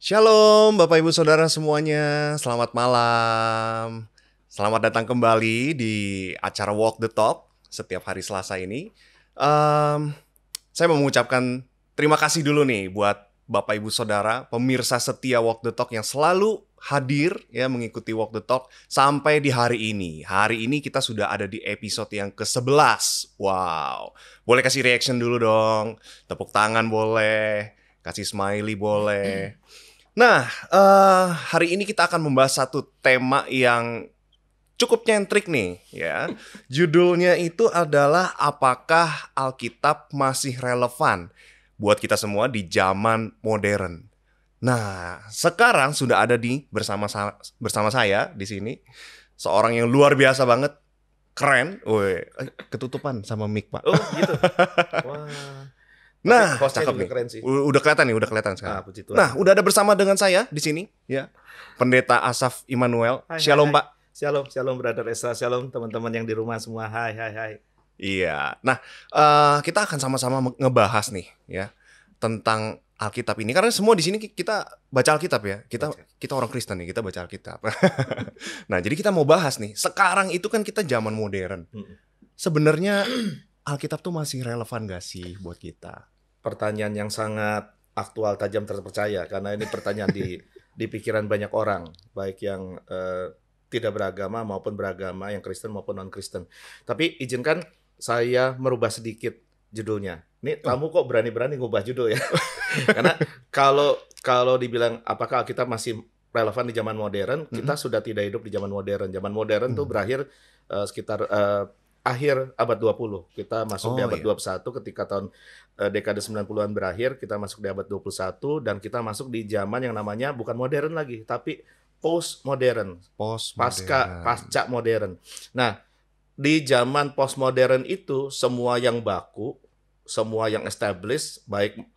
Shalom Bapak Ibu Saudara semuanya, selamat malam. Selamat datang kembali di acara Walk the Talk setiap hari Selasa ini. Saya mau mengucapkan terima kasih dulu nih buat Bapak Ibu Saudara, pemirsa setia Walk the Talk yang selalu hadir ya mengikuti Walk the Talk sampai di hari ini. Hari ini kita sudah ada di episode yang ke-11. Wow, boleh kasih reaction dulu dong, tepuk tangan boleh, kasih smiley boleh. Nah, hari ini kita akan membahas satu tema yang cukup nyentrik nih, ya. Judulnya itu adalah apakah Alkitab masih relevan buat kita semua di zaman modern. Nah, sekarang sudah ada bersama saya di sini seorang yang luar biasa banget, keren. Woi, ketutupan sama mic, Pak. Oh, gitu. Wah. Nah, hostnya cakep juga nih. keren sih. Udah kelihatan nih, udah kelihatan sekarang. Puji Tuhan. Nah, udah ada bersama dengan saya di sini, ya. Pendeta Asaf Immanuel. Shalom, Pak. Shalom Brother Esa. Shalom teman-teman yang di rumah semua. Hai. Iya. Nah, kita akan sama-sama ngebahas nih, ya, tentang Alkitab ini. Karena semua di sini kita baca Alkitab ya. Kita orang Kristen nih, kita baca Alkitab. Nah, jadi kita mau bahas nih. Sekarang itu kan kita zaman modern. Sebenarnya Alkitab tuh masih relevan gak sih buat kita? Pertanyaan yang sangat aktual, tajam, terpercaya. Karena ini pertanyaan di pikiran banyak orang. Baik yang tidak beragama maupun beragama, yang Kristen maupun non-Kristen. Tapi izinkan saya merubah sedikit judulnya. Ini kamu kok berani-berani ngubah judul ya? Karena kalau dibilang apakah Alkitab masih relevan di zaman modern, kita sudah tidak hidup di zaman modern. Zaman modern tuh berakhir sekitar akhir abad 20. Kita masuk di abad 21 ketika tahun dekade 90-an berakhir, kita masuk di abad 21 dan kita masuk di zaman yang namanya bukan modern lagi, tapi postmodern. Pasca modern. Nah, di zaman postmodern itu semua yang baku, semua yang established, baik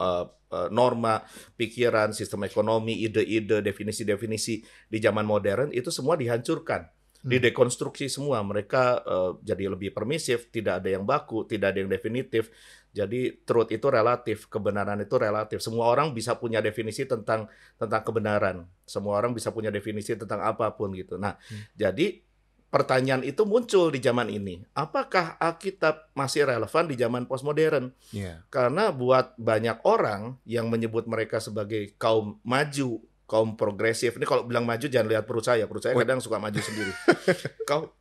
norma, pikiran, sistem ekonomi, ide-ide, definisi-definisi di zaman modern itu semua dihancurkan. Didekonstruksi semua, mereka jadi lebih permisif, tidak ada yang baku, tidak ada yang definitif. Jadi truth itu relatif, kebenaran itu relatif. Semua orang bisa punya definisi tentang kebenaran. Semua orang bisa punya definisi tentang apapun gitu. Nah, jadi pertanyaan itu muncul di zaman ini. Apakah Alkitab masih relevan di zaman postmodern? Karena buat banyak orang yang menyebut mereka sebagai kaum maju, kaum progresif. Ini kalau bilang maju jangan lihat perut saya kadang suka maju sendiri.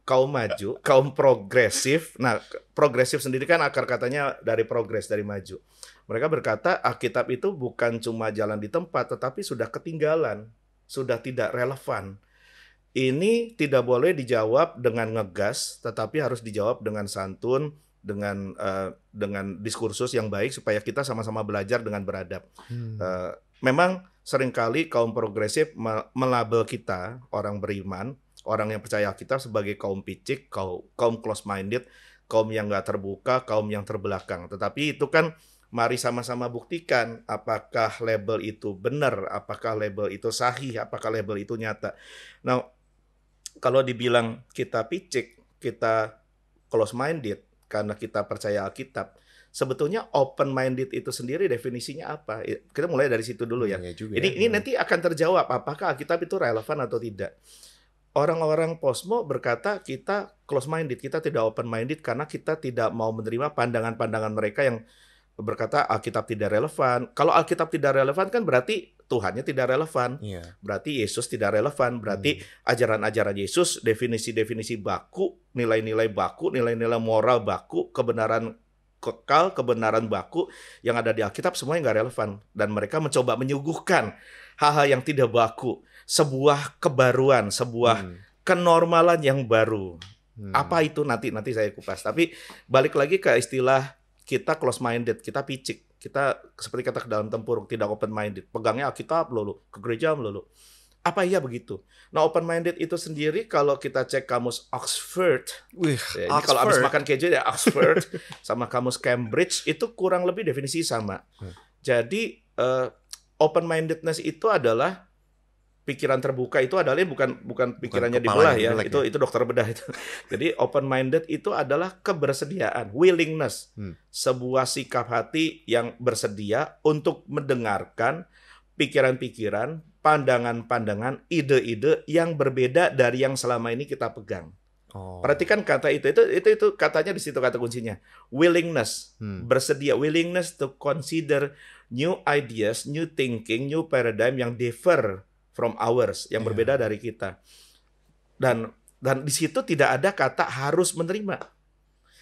Kaum maju, kaum progresif. Nah, progresif sendiri kan akar katanya dari progres, dari maju. Mereka berkata Alkitab itu bukan cuma jalan di tempat, tetapi sudah ketinggalan, sudah tidak relevan. Ini tidak boleh dijawab dengan ngegas, tetapi harus dijawab dengan santun, dengan diskursus yang baik supaya kita sama-sama belajar dengan beradab. Memang seringkali kaum progresif melabel kita, orang beriman, orang yang percaya Alkitab sebagai kaum picik, kaum close-minded, kaum yang nggak terbuka, kaum yang terbelakang. Tetapi itu kan mari sama-sama buktikan apakah label itu benar, apakah label itu sahih, apakah label itu nyata. Nah, kalau dibilang kita picik, kita close-minded karena kita percaya Alkitab, sebetulnya open-minded itu sendiri definisinya apa? Kita mulai dari situ dulu ya. Ini nanti akan terjawab apakah Alkitab itu relevan atau tidak. Orang-orang posmo berkata kita close-minded, kita tidak open-minded karena kita tidak mau menerima pandangan-pandangan mereka yang berkata Alkitab tidak relevan. Kalau Alkitab tidak relevan kan berarti Tuhannya tidak relevan. Berarti Yesus tidak relevan. Berarti ajaran-ajaran Yesus, definisi-definisi baku, nilai-nilai baku, nilai-nilai moral baku, kebenaran kekal, kebenaran baku yang ada di Alkitab semuanya nggak relevan. Dan mereka mencoba menyuguhkan hal-hal yang tidak baku. Sebuah kebaruan, sebuah kenormalan yang baru. Apa itu nanti saya kupas. Tapi balik lagi ke istilah kita close-minded, kita picik. Kita seperti kata ke dalam tempurung, tidak open-minded. Pegangnya Alkitab melulu, ke gereja melulu. Apa iya begitu? Nah, open-minded itu sendiri kalau kita cek kamus Oxford, ini kalau habis makan keju ya Oxford, sama kamus Cambridge, itu kurang lebih definisi sama. Jadi, open-mindedness itu adalah pikiran terbuka, itu adalah bukan pikirannya dibelah ya. Itu dokter bedah itu. Jadi open minded itu adalah kebersediaan, willingness. Sebuah sikap hati yang bersedia untuk mendengarkan pikiran-pikiran, pandangan-pandangan, ide-ide yang berbeda dari yang selama ini kita pegang. Oh. Perhatikan kata itu katanya di situ kata kuncinya. Willingness, bersedia, willingness to consider new ideas, new thinking, new paradigm yang differ from ours, yang berbeda dari kita. Dan di situ tidak ada kata harus menerima.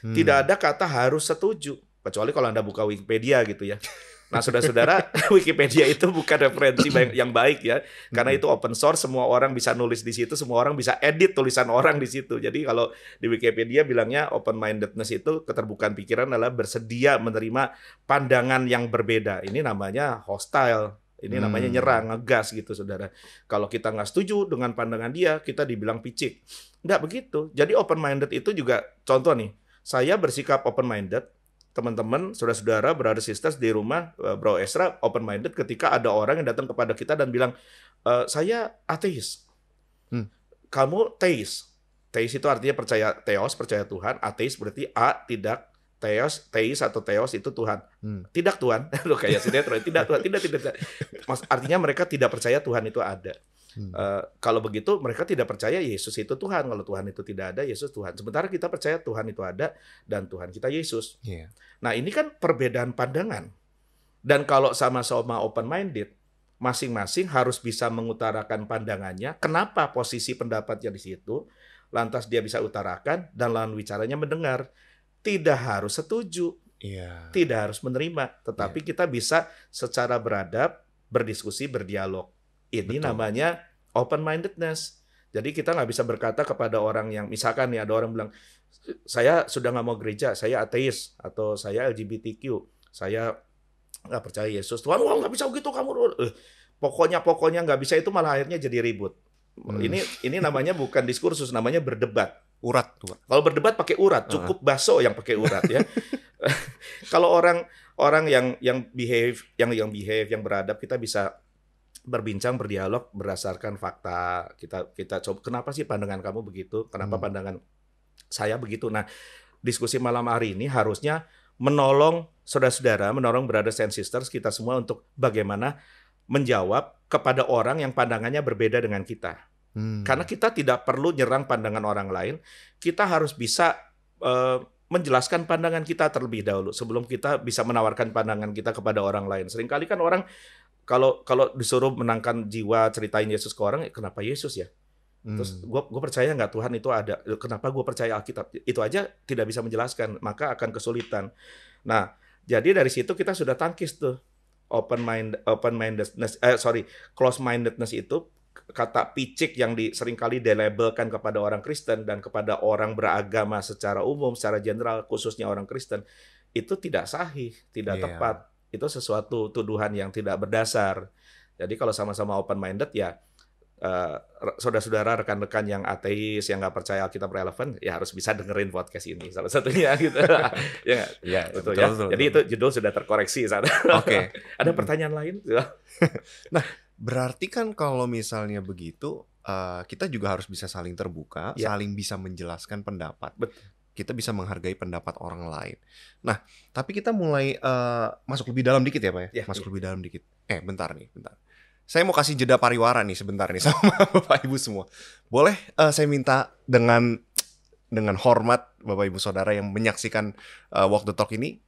Tidak ada kata harus setuju. Kecuali kalau Anda buka Wikipedia gitu ya. Nah, saudara-saudara, Wikipedia itu bukan referensi yang baik ya, karena itu open source, semua orang bisa nulis di situ, semua orang bisa edit tulisan orang di situ. Jadi kalau di Wikipedia bilangnya open mindedness itu keterbukaan pikiran adalah bersedia menerima pandangan yang berbeda. Ini namanya hostile, ini namanya nyerang, ngegas gitu, saudara. Kalau kita nggak setuju dengan pandangan dia, kita dibilang picik. Nggak begitu. Jadi open minded itu juga contoh nih, saya bersikap open minded. Teman-teman, saudara-saudara, brother sisters di rumah, Bro Esra open minded ketika ada orang yang datang kepada kita dan bilang, saya ateis. Kamu teis. Teis itu artinya percaya theos, percaya Tuhan. Ateis berarti tidak, teis atau theos itu Tuhan. Tidak Tuhan. Loh kayak sinetron, tidak Tuhan, tidak. Artinya mereka tidak percaya Tuhan itu ada. Kalau begitu mereka tidak percaya Yesus itu Tuhan. Kalau Tuhan itu tidak ada, Yesus Tuhan. Sementara kita percaya Tuhan itu ada dan Tuhan kita Yesus. Nah, ini kan perbedaan pandangan. Dan kalau sama-sama open-minded, masing-masing harus bisa mengutarakan pandangannya. Kenapa posisi pendapatnya di situ? Lantas dia bisa utarakan dan lawan bicaranya mendengar. Tidak harus setuju, tidak harus menerima. Tetapi kita bisa secara beradab, berdiskusi, berdialog. Ini namanya open-mindedness. Jadi kita nggak bisa berkata kepada orang yang, misalkan nih ada orang bilang, saya sudah nggak mau gereja, saya ateis, atau saya LGBTQ, saya nggak percaya Yesus. Tuhan, wah nggak bisa begitu kamu. Pokoknya nggak bisa, itu malah akhirnya jadi ribut. Ini namanya bukan diskursus, namanya berdebat. Urat tuh. Kalau berdebat pakai urat, cukup baso yang pakai urat ya. Kalau orang yang behave, yang beradab, kita bisa berbincang, berdialog berdasarkan fakta. Kita coba, kenapa sih pandangan kamu begitu? Kenapa pandangan saya begitu? Nah, diskusi malam hari ini harusnya menolong saudara-saudara, menolong brothers and sisters kita semua untuk bagaimana menjawab kepada orang yang pandangannya berbeda dengan kita. Karena kita tidak perlu nyerang pandangan orang lain, kita harus bisa menjelaskan pandangan kita terlebih dahulu sebelum kita bisa menawarkan pandangan kita kepada orang lain. Seringkali kan orang kalau disuruh menangkan jiwa, ceritain Yesus ke orang, kenapa Yesus ya? Terus gue percaya nggak Tuhan itu ada? Kenapa gue percaya Alkitab? Itu aja tidak bisa menjelaskan, maka akan kesulitan. Nah, jadi dari situ kita sudah tangkis tuh close mindedness itu kata picik yang seringkali dilabelkan kepada orang Kristen dan kepada orang beragama secara umum, secara general, khususnya orang Kristen, itu tidak sahih, tidak tepat. Itu sesuatu tuduhan yang tidak berdasar. Jadi kalau sama-sama open-minded ya, saudara-saudara, rekan-rekan yang ateis, yang nggak percaya Alkitab relevan, ya harus bisa dengerin podcast ini. Salah satunya gitu. Betul. Jadi itu judul sudah terkoreksi. Oke. Ada pertanyaan lain? Nah, berarti kan kalau misalnya begitu, kita juga harus bisa saling terbuka, saling bisa menjelaskan pendapat. Betul. Kita bisa menghargai pendapat orang lain. Nah, tapi kita mulai masuk lebih dalam dikit ya, Pak ya? Masuk lebih dalam dikit. Bentar. Saya mau kasih jeda pariwara nih sebentar nih sama Bapak Ibu semua. Boleh saya minta dengan hormat Bapak Ibu Saudara yang menyaksikan Walk the Talk ini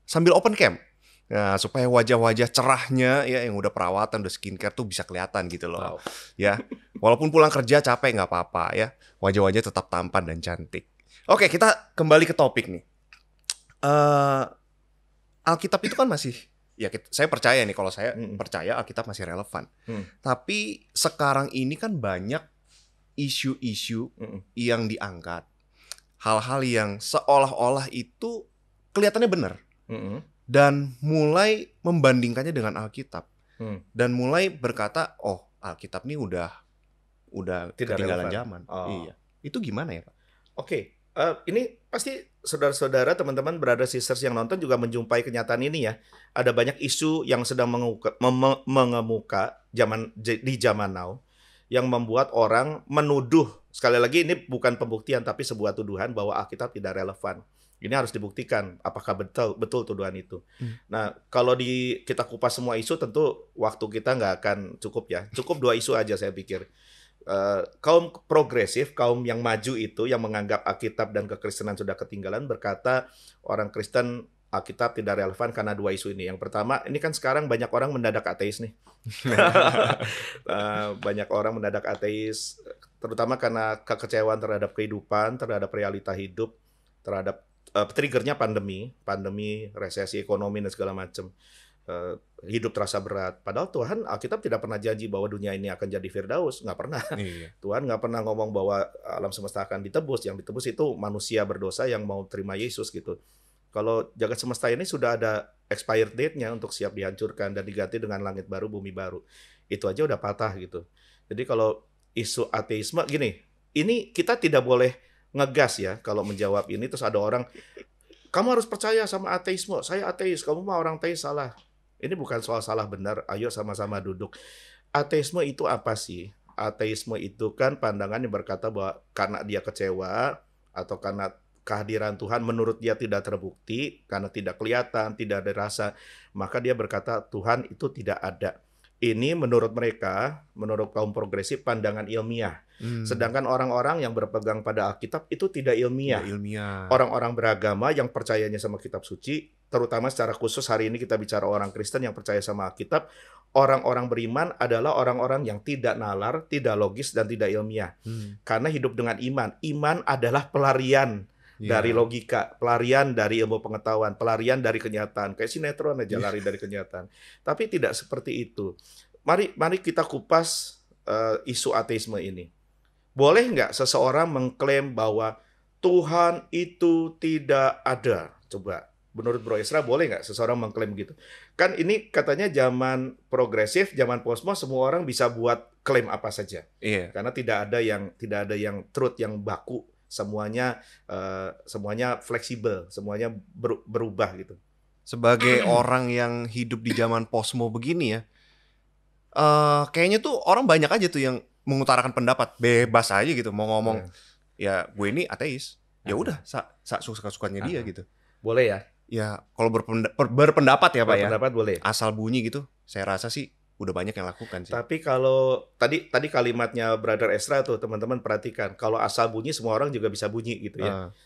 sambil open cam. Nah, supaya wajah-wajah cerahnya ya yang udah perawatan, udah skincare tuh bisa kelihatan gitu loh. Wow. Ya, walaupun pulang kerja capek nggak apa-apa ya. Wajah-wajah tetap tampan dan cantik. Oke, kita kembali ke topik nih. Alkitab itu kan masih, ya saya percaya nih, kalau saya percaya Alkitab masih relevan. Tapi sekarang ini kan banyak isu-isu yang diangkat. Hal-hal yang seolah-olah itu kelihatannya benar. Dan mulai membandingkannya dengan Alkitab. Dan mulai berkata, oh Alkitab ini udah tidak ketinggalan relevan. zaman. Iya. Itu gimana ya, Pak? Oke. Ini pasti saudara-saudara, teman-teman, brother sisters yang nonton juga menjumpai kenyataan ini ya. Ada banyak isu yang sedang mengemuka di zaman now yang membuat orang menuduh, sekali lagi ini bukan pembuktian tapi sebuah tuduhan bahwa Alkitab tidak relevan. Ini harus dibuktikan apakah betul tuduhan itu. Hmm. Nah, kalau kita kupas semua isu, tentu waktu kita nggak akan cukup ya. Cukup 2 isu aja saya pikir. Kaum progresif, kaum yang maju itu, yang menganggap Alkitab dan kekristenan sudah ketinggalan, berkata orang Kristen Alkitab tidak relevan karena 2 isu ini. Yang pertama, ini kan sekarang banyak orang mendadak ateis nih. Banyak orang mendadak ateis, terutama karena kekecewaan terhadap kehidupan, terhadap realita hidup, terhadap triggernya pandemi, resesi ekonomi dan segala macam. Hidup terasa berat. Padahal Tuhan, Alkitab tidak pernah janji bahwa dunia ini akan jadi Firdaus, nggak pernah. Iya. Tuhan nggak pernah ngomong bahwa alam semesta akan ditebus. Yang ditebus itu manusia berdosa yang mau terima Yesus gitu. Kalau jagat semesta ini sudah ada expired date-nya untuk siap dihancurkan dan diganti dengan langit baru, bumi baru. Itu aja udah patah gitu. Jadi kalau isu ateisme gini, ini kita tidak boleh ngegas ya kalau menjawab ini. Terus ada orang, kamu harus percaya sama ateisme. Saya ateis, kamu mah orang ateis, salah. Ini bukan soal salah benar, ayo sama-sama duduk. Ateisme itu apa sih? Ateisme itu kan pandangan yang berkata bahwa karena dia kecewa atau karena kehadiran Tuhan menurut dia tidak terbukti, karena tidak kelihatan, tidak ada rasa, maka dia berkata Tuhan itu tidak ada. Ini menurut mereka, menurut kaum progresif, pandangan ilmiah. Sedangkan orang-orang yang berpegang pada Alkitab itu tidak ilmiah. Tidak ilmiah. Orang-orang beragama yang percayanya sama kitab suci, terutama secara khusus hari ini kita bicara orang Kristen yang percaya sama Alkitab, orang-orang beriman adalah orang-orang yang tidak nalar, tidak logis, dan tidak ilmiah. Karena hidup dengan iman. Iman adalah pelarian dari logika, pelarian dari ilmu pengetahuan, pelarian dari kenyataan. Kayak sinetron aja lari dari kenyataan. Tapi tidak seperti itu. Mari kita kupas isu ateisme ini. Boleh nggak seseorang mengklaim bahwa Tuhan itu tidak ada? Coba, menurut Bro Esra boleh nggak seseorang mengklaim gitu? Kan ini katanya zaman progresif, zaman posmo, semua orang bisa buat klaim apa saja. Iya. Karena tidak ada yang truth, yang baku. Semuanya fleksibel, semuanya berubah gitu. Sebagai orang yang hidup di zaman posmo begini ya, kayaknya tuh orang banyak aja tuh yang mengutarakan pendapat bebas aja gitu, mau ngomong ya gue ini ateis, ya udah suka-sukanya dia gitu. Boleh ya? Ya kalau berpendapat ya Pak ya, Berpendapat boleh. asal bunyi gitu, saya rasa sih udah banyak yang lakukan sih. Tapi kalau tadi kalimatnya Brother Esra tuh, teman-teman perhatikan, kalau asal bunyi semua orang juga bisa bunyi gitu ya.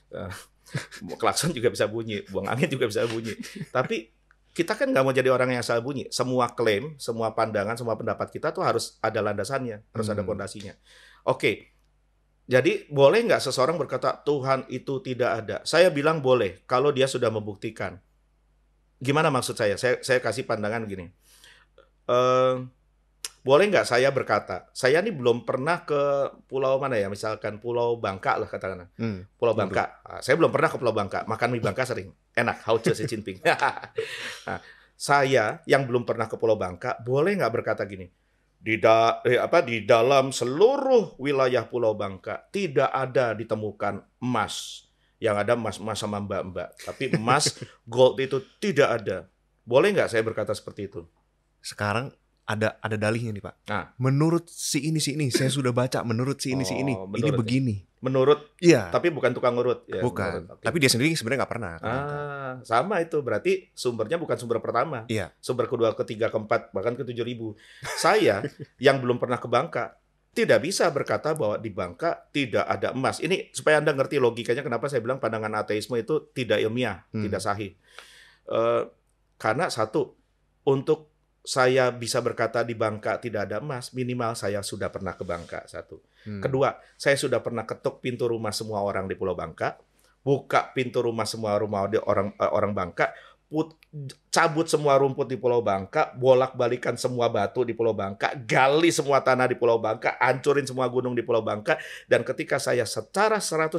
Klakson juga bisa bunyi, buang angin juga bisa bunyi. Tapi kita kan nggak mau jadi orang yang asal bunyi. Semua klaim, semua pandangan, semua pendapat kita tuh harus ada landasannya, harus ada fondasinya. Oke, jadi boleh nggak seseorang berkata Tuhan itu tidak ada? Saya bilang boleh, kalau dia sudah membuktikan. Gimana maksud saya? Saya kasih pandangan gini. Boleh nggak saya berkata, saya ini belum pernah ke pulau mana ya, misalkan Pulau Bangka lah katakanlah. Pulau Bangka. Saya belum pernah ke Pulau Bangka, makan mie Bangka sering. Enak, hauce si Jinping. Nah, saya yang belum pernah ke Pulau Bangka, boleh nggak berkata gini, di dalam seluruh wilayah Pulau Bangka tidak ada ditemukan emas. Yang ada emas sama mbak-mbak. Tapi emas, gold itu tidak ada. Boleh nggak saya berkata seperti itu? Sekarang ada dalihnya nih Pak. Nah. Menurut si ini, saya sudah baca menurut si ini, ini begini. Menurut, iya. Tapi bukan tukang urut. Ya, bukan. Menurut, tapi dia sendiri sebenarnya nggak pernah. Sama itu. Berarti sumbernya bukan sumber pertama. Iya. Sumber kedua, ketiga, keempat, bahkan ke-7.000. Saya yang belum pernah ke Bangka tidak bisa berkata bahwa di Bangka tidak ada emas. Ini supaya Anda ngerti logikanya kenapa saya bilang pandangan ateisme itu tidak ilmiah, tidak sahih. Karena satu, untuk saya bisa berkata di Bangka tidak ada emas, minimal saya sudah pernah ke Bangka, satu. Kedua, saya sudah pernah ketuk pintu rumah semua orang di Pulau Bangka, buka pintu rumah semua orang Bangka, cabut semua rumput di Pulau Bangka, bolak-balikan semua batu di Pulau Bangka, gali semua tanah di Pulau Bangka, hancurin semua gunung di Pulau Bangka, dan ketika saya secara 100%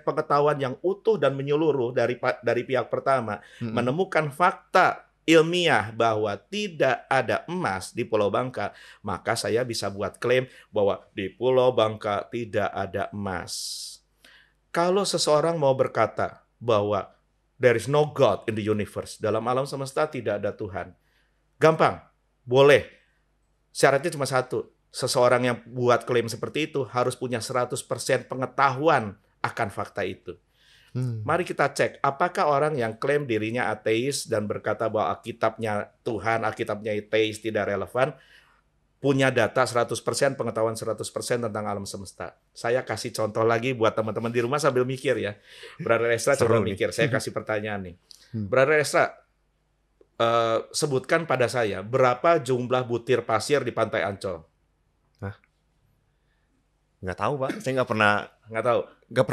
pengetahuan yang utuh dan menyeluruh dari pihak pertama, menemukan fakta ilmiah bahwa tidak ada emas di Pulau Bangka, maka saya bisa buat klaim bahwa di Pulau Bangka tidak ada emas. Kalau seseorang mau berkata bahwa there is no God in the universe, dalam alam semesta tidak ada Tuhan, gampang, boleh. Syaratnya cuma satu, seseorang yang buat klaim seperti itu harus punya 100% pengetahuan akan fakta itu. Mari kita cek, apakah orang yang klaim dirinya ateis dan berkata bahwa Alkitabnya Tuhan, Alkitabnya ateis tidak relevan, punya data 100%, pengetahuan 100% tentang alam semesta. Saya kasih contoh lagi buat teman-teman di rumah sambil mikir ya. Brother Esra coba mikir, saya kasih pertanyaan nih. Brother Esra, sebutkan pada saya berapa jumlah butir pasir di Pantai Ancol? Nggak tahu, Pak. Saya nggak pernah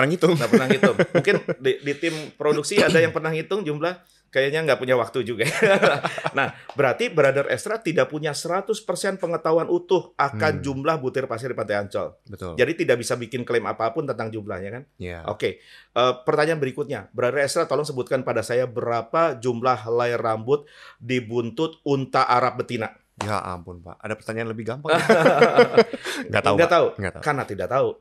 ngitung. Nggak pernah ngitung. Mungkin di tim produksi ada yang pernah ngitung jumlah, kayaknya nggak punya waktu juga. Nah, berarti Brother Esra tidak punya 100% pengetahuan utuh akan jumlah butir pasir di Pantai Ancol. Betul. Jadi tidak bisa bikin klaim apapun tentang jumlahnya kan? Yeah. Oke. Pertanyaan berikutnya. Brother Esra, tolong sebutkan pada saya berapa jumlah helai rambut di buntut unta Arab betina? Ya ampun, Pak. Ada pertanyaan lebih gampang? Nggak tahu. Nggak tahu. Karena tidak tahu.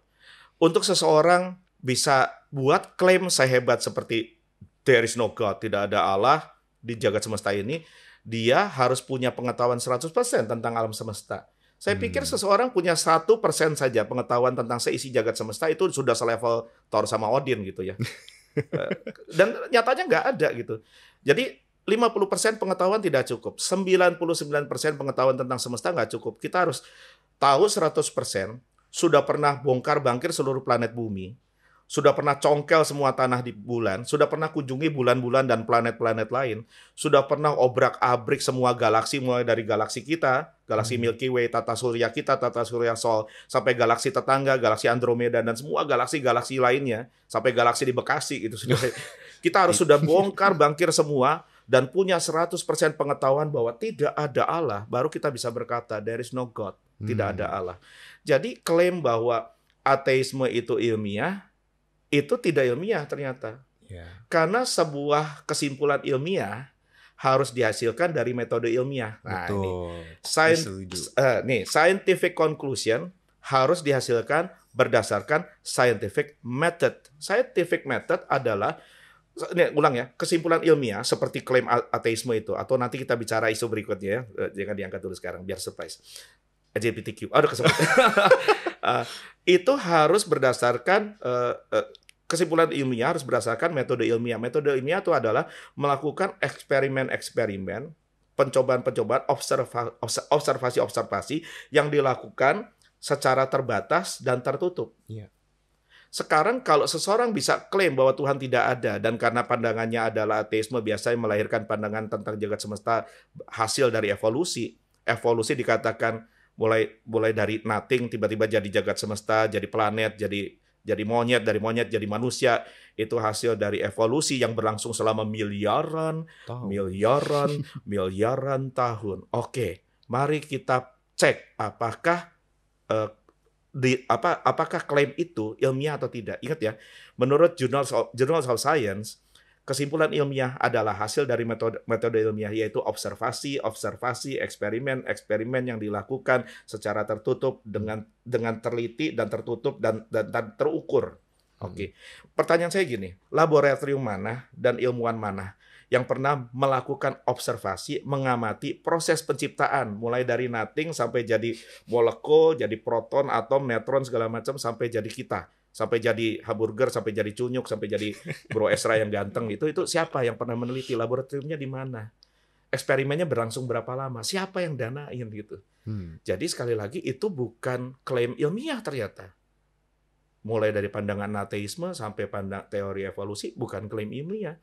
Untuk seseorang bisa buat klaim saya hebat seperti there is no God, tidak ada Allah di jagat semesta ini, dia harus punya pengetahuan 100% tentang alam semesta. Saya pikir seseorang punya 1% saja pengetahuan tentang seisi jagat semesta itu sudah selevel Thor sama Odin gitu ya. Dan nyatanya nggak ada gitu. Jadi 50% pengetahuan tidak cukup. 99% pengetahuan tentang semesta nggak cukup. Kita harus tahu 100%, sudah pernah bongkar-bangkir seluruh planet bumi, sudah pernah congkel semua tanah di bulan, sudah pernah kunjungi bulan-bulan dan planet-planet lain, sudah pernah obrak-abrik semua galaksi, mulai dari galaksi kita, galaksi Milky Way, tata surya kita, tata surya Sol, sampai galaksi tetangga, galaksi Andromeda, dan semua galaksi-galaksi lainnya, sampai galaksi di Bekasi, itu sudah. Kita harus sudah bongkar-bangkir semua, dan punya 100% pengetahuan bahwa tidak ada Allah, baru kita bisa berkata, there is no God, tidak ada Allah. Jadi klaim bahwa ateisme itu ilmiah, itu tidak ilmiah ternyata. Karena sebuah kesimpulan ilmiah harus dihasilkan dari metode ilmiah. Nah, ini scientific conclusion harus dihasilkan berdasarkan scientific method. Scientific method adalah, ini ulang ya, kesimpulan ilmiah seperti klaim ateisme itu, atau nanti kita bicara isu berikutnya ya, jangan diangkat dulu sekarang biar surprise. LGBTQ, aduh kesempatan. Itu harus berdasarkan kesimpulan ilmiah harus berdasarkan metode ilmiah. Metode ilmiah itu adalah melakukan eksperimen-eksperimen, pencobaan-pencobaan, observasi-observasi yang dilakukan secara terbatas dan tertutup. Sekarang kalau seseorang bisa klaim bahwa Tuhan tidak ada, dan karena pandangannya adalah ateisme biasanya melahirkan pandangan tentang jagat semesta hasil dari evolusi. Evolusi dikatakan mulai dari nothing tiba-tiba jadi jagat semesta, jadi planet, jadi monyet, dari monyet jadi manusia. Itu hasil dari evolusi yang berlangsung selama miliaran tahun. Oke, mari kita cek apakah apakah klaim itu ilmiah atau tidak. Ingat ya, menurut Journal of Science, kesimpulan ilmiah adalah hasil dari metode ilmiah, yaitu observasi, eksperimen yang dilakukan secara tertutup dengan teliti dan tertutup dan terukur. Oke. Pertanyaan saya gini, laboratorium mana dan ilmuwan mana yang pernah melakukan observasi, mengamati proses penciptaan, mulai dari nothing sampai jadi molekul, jadi proton, atom, neutron, segala macam, sampai jadi kita, sampai jadi hamburger, sampai jadi cunyuk, sampai jadi Bro Esra yang ganteng, itu siapa yang pernah meneliti? Laboratoriumnya di mana? Eksperimennya berlangsung berapa lama? Siapa yang danain gitu? Jadi sekali lagi itu bukan klaim ilmiah ternyata. Mulai dari pandangan ateisme sampai teori evolusi bukan klaim ilmiah.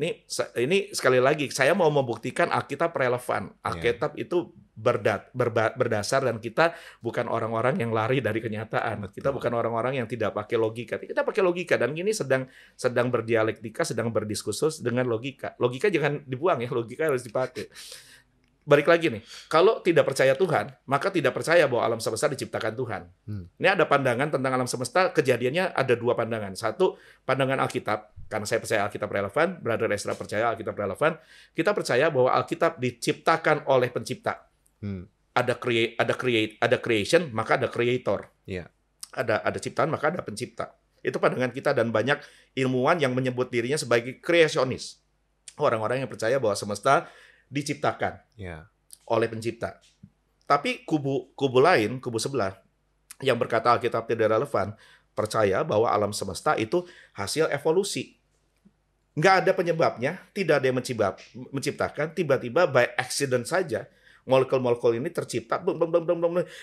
Ini sekali lagi saya mau membuktikan Alkitab relevan. Alkitab itu berdasar, dan kita bukan orang-orang yang lari dari kenyataan. Betul. Kita bukan orang-orang yang tidak pakai logika. Kita pakai logika, dan ini sedang berdialektika, sedang berdiskursus dengan logika. Logika jangan dibuang ya, logika harus dipakai. Balik lagi nih, kalau tidak percaya Tuhan, maka tidak percaya bahwa alam semesta diciptakan Tuhan. Ini ada pandangan tentang alam semesta, kejadiannya ada dua pandangan. Satu, pandangan Alkitab, karena saya percaya Alkitab relevan, Brother Esra percaya Alkitab relevan, kita percaya bahwa Alkitab diciptakan oleh pencipta. Ada creation, maka ada creator. Ada ciptaan, maka ada pencipta. Itu pandangan kita, dan banyak ilmuwan yang menyebut dirinya sebagai kreasionis. Orang-orang yang percaya bahwa semesta diciptakan oleh pencipta. Tapi kubu lain, kubu sebelah, yang berkata Alkitab tidak relevan, percaya bahwa alam semesta itu hasil evolusi. Nggak ada penyebabnya, tidak ada yang menciptakan, tiba-tiba by accident saja molekul-molekul ini tercipta,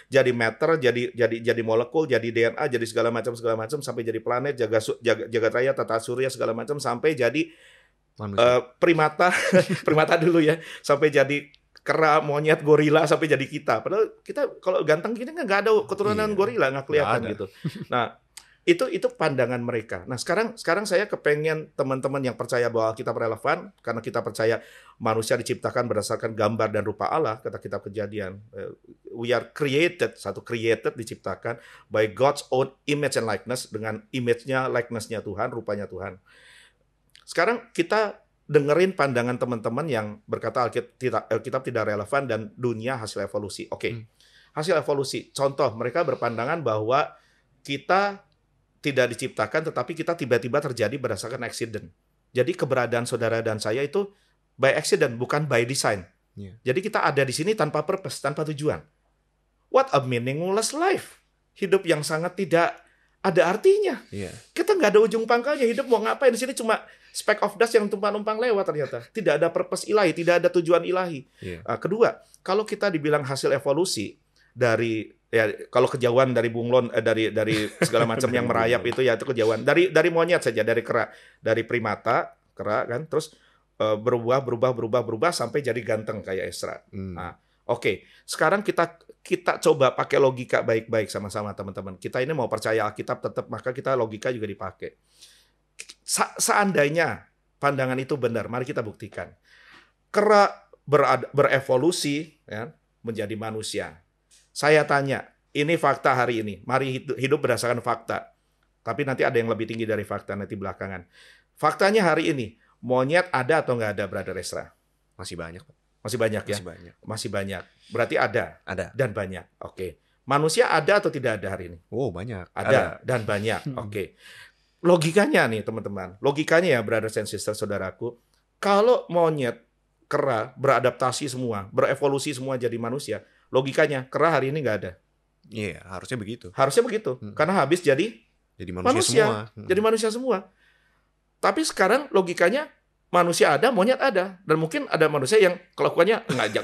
jadi matter, jadi molekul, jadi DNA, jadi segala macam sampai jadi planet, jagat raya, tata surya segala macam sampai jadi primata, primata dulu ya, sampai jadi kera, monyet, gorila sampai jadi kita. Padahal kita kalau ganteng gini nggak ada keturunan gorila, nggak kelihatan gitu. Nah, itu pandangan mereka. Nah, sekarang saya kepengen teman-teman yang percaya bahwa Alkitab relevan, karena kita percaya manusia diciptakan berdasarkan gambar dan rupa Allah, kata kitab Kejadian. We are created, diciptakan by God's own image and likeness, dengan image-nya, likeness-nya Tuhan, rupanya Tuhan. Sekarang kita dengerin pandangan teman-teman yang berkata Alkitab tidak relevan dan dunia hasil evolusi. Oke. Hasil evolusi. Contoh, mereka berpandangan bahwa kita tidak diciptakan, tetapi kita tiba-tiba terjadi berdasarkan accident. Jadi keberadaan saudara dan saya itu by accident, bukan by design. Jadi kita ada di sini tanpa purpose, tanpa tujuan. What a meaningless life. Hidup yang sangat tidak ada artinya. Kita nggak ada ujung pangkalnya. Hidup mau ngapain di sini, cuma speck of dust yang numpang lewat ternyata. Tidak ada purpose ilahi, tidak ada tujuan ilahi. Kedua, kalau kita dibilang hasil evolusi dari kalau kejauhan dari bunglon, dari segala macam yang merayap itu ya itu kejauhan. Dari monyet saja, dari kera, dari primata, kera kan, terus berubah sampai jadi ganteng kayak Ezra. Nah, oke. Sekarang kita coba pakai logika baik-baik sama-sama teman-teman. Kita ini mau percaya Alkitab tetap, maka kita logika juga dipakai. Seandainya pandangan itu benar, mari kita buktikan. Kera berevolusi ya, menjadi manusia. Saya tanya, ini fakta hari ini. Mari hidup berdasarkan fakta. Tapi nanti ada yang lebih tinggi dari fakta nanti belakangan. Faktanya hari ini, monyet ada atau nggak ada, Brother Ezra? Masih banyak. Masih banyak ya? Masih banyak. Berarti ada? Ada. Dan banyak. Oke. Manusia ada atau tidak ada hari ini? Oh, banyak. Ada. Dan banyak. Oke. Logikanya nih teman-teman. Logikanya ya, brothers and sisters, saudaraku. Kalau monyet, kera, beradaptasi semua, berevolusi semua jadi manusia, logikanya, kera hari ini nggak ada. Iya, harusnya begitu. Harusnya begitu. Karena habis jadi manusia semua. Jadi manusia semua. Tapi sekarang logikanya, manusia ada, monyet ada. Dan mungkin ada manusia yang kelakuannya ngajak.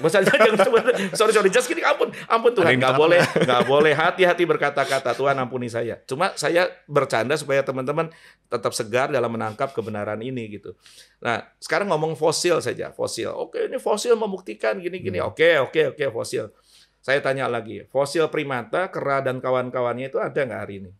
Sorry, just kidding. Ampun Tuhan. Nggak boleh hati-hati berkata-kata. Tuhan ampuni saya. Cuma saya bercanda supaya teman-teman tetap segar dalam menangkap kebenaran ini gitu. Nah, sekarang ngomong fosil saja. Fosil. Oke, ini fosil membuktikan gini-gini. Oke, fosil. Saya tanya lagi, fosil primata, kera, dan kawan-kawannya itu ada nggak hari ini?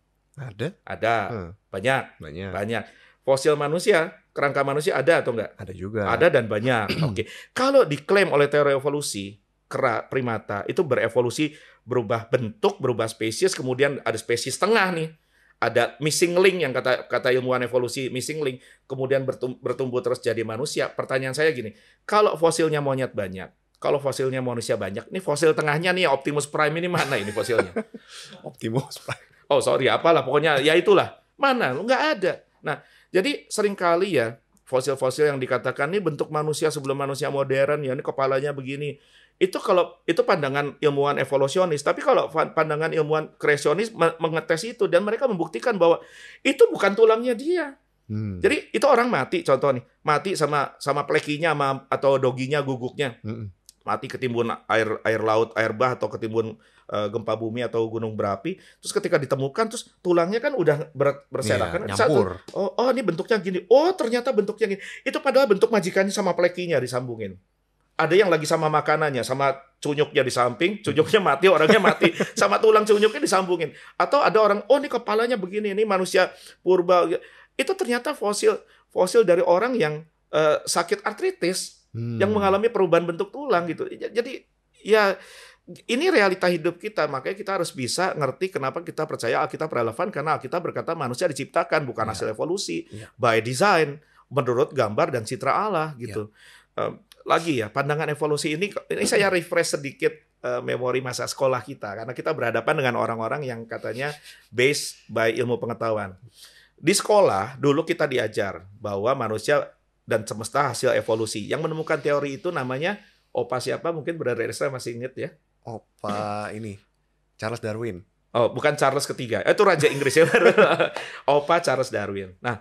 Ada. Banyak. Fosil manusia, kerangka manusia ada atau nggak? Ada juga. Ada dan banyak. Oke. Kalau diklaim oleh teori evolusi, kera, primata, itu berevolusi, berubah bentuk, berubah spesies, kemudian ada spesies tengah nih. Ada missing link yang kata ilmuwan evolusi, missing link, kemudian bertumbuh terus jadi manusia. Pertanyaan saya gini, kalau fosilnya monyet banyak, kalau fosilnya manusia banyak, ini fosil tengahnya nih Optimus Prime ini mana ini fosilnya? Optimus Prime. Oh sorry, apalah pokoknya ya itulah. Mana? Nggak ada. Nah, jadi seringkali ya fosil-fosil yang dikatakan ini bentuk manusia sebelum manusia modern, ya ini kepalanya begini. Itu pandangan ilmuwan evolusionis. Tapi kalau pandangan ilmuwan kreasionis mengetes itu dan mereka membuktikan bahwa itu bukan tulangnya dia. Jadi itu orang mati, contoh nih, mati sama plekinya atau doginya, guguknya. Mati ketimbun air laut, air bah, atau ketimbun gempa bumi atau gunung berapi. Terus ketika ditemukan, terus tulangnya kan udah berserakan. Nyampur. Oh ini bentuknya gini. Oh ternyata bentuknya gini. Itu padahal bentuk majikannya sama plekinya disambungin. Ada yang lagi sama makanannya, sama cunyuknya di samping, cunyuknya mati, orangnya mati, sama tulang cunyuknya disambungin. Atau ada orang, oh ini kepalanya begini, ini manusia purba. Itu ternyata fosil dari orang yang sakit artritis. Yang mengalami perubahan bentuk tulang gitu. Jadi ya ini realita hidup kita, makanya kita harus bisa ngerti kenapa kita percaya Alkitab relevan, karena Alkitab berkata manusia diciptakan bukan hasil evolusi, by design, menurut gambar dan citra Allah gitu. Lagi ya, pandangan evolusi ini saya refresh sedikit memori masa sekolah kita, karena kita berhadapan dengan orang-orang yang katanya based by ilmu pengetahuan. Di sekolah dulu kita diajar bahwa manusia dan semesta hasil evolusi. Yang menemukan teori itu namanya Opa siapa? Mungkin Brother Ezra masih ingat ya? Opa ini Charles Darwin. Oh, bukan Charles ketiga. Itu Raja Inggris ya. Opa Charles Darwin. Nah,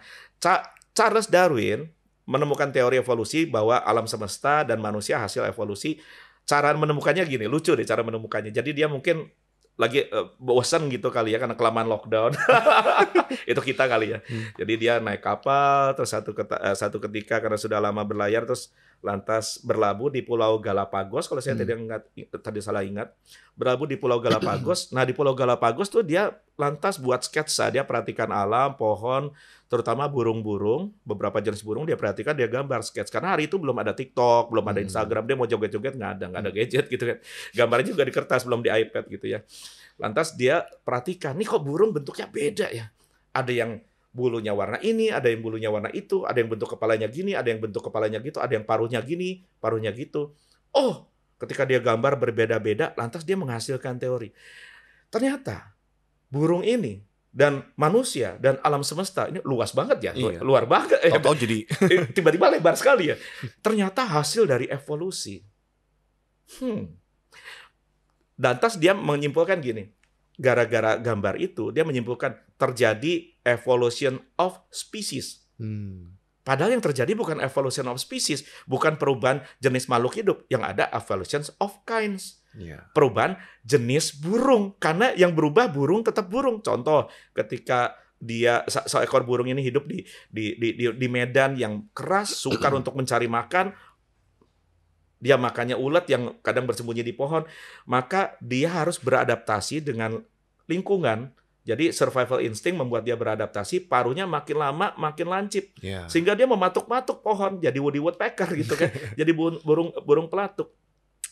Charles Darwin menemukan teori evolusi bahwa alam semesta dan manusia hasil evolusi. Cara menemukannya gini, lucu deh cara menemukannya. Jadi dia mungkin lagi bosan gitu kali ya karena kelamaan lockdown. Itu kita kali ya. Jadi dia naik kapal terus satu ketika karena sudah lama berlayar terus lantas berlabuh di Pulau Galapagos kalau saya tadi salah ingat. Berlabuh di Pulau Galapagos. Nah, di Pulau Galapagos tuh dia lantas buat sketsa, dia perhatikan alam, pohon, terutama burung-burung, beberapa jenis burung dia perhatikan, dia gambar sketch. Karena hari itu belum ada TikTok, belum ada Instagram, dia mau joget-joget nggak ada gadget gitu kan. Gambarnya juga di kertas, belum di iPad gitu ya. Lantas dia perhatikan, nih kok burung bentuknya beda ya. Ada yang bulunya warna ini, ada yang bulunya warna itu, ada yang bentuk kepalanya gini, ada yang bentuk kepalanya gitu, ada yang paruhnya gini, paruhnya gitu. Oh, ketika dia gambar berbeda-beda, lantas dia menghasilkan teori. Ternyata burung ini dan manusia dan alam semesta ini luas banget ya, luar banget. Tahu-tahu jadi tiba-tiba lebar sekali ya. Ternyata hasil dari evolusi. Lantas dia menyimpulkan gini. Gara-gara gambar itu, dia menyimpulkan terjadi evolution of species. Padahal yang terjadi bukan evolution of species, bukan perubahan jenis makhluk hidup. Yang ada evolution of kinds. Perubahan jenis burung. Karena yang berubah burung tetap burung. Contoh, ketika dia seekor burung ini hidup di medan yang keras, sukar untuk mencari makan, dia makannya ulet yang kadang bersembunyi di pohon, maka dia harus beradaptasi dengan lingkungan. Jadi survival instinct membuat dia beradaptasi, paruhnya makin lama makin lancip. Sehingga dia mematuk-matuk pohon, jadi woody woodpecker gitu kan. Jadi burung pelatuk.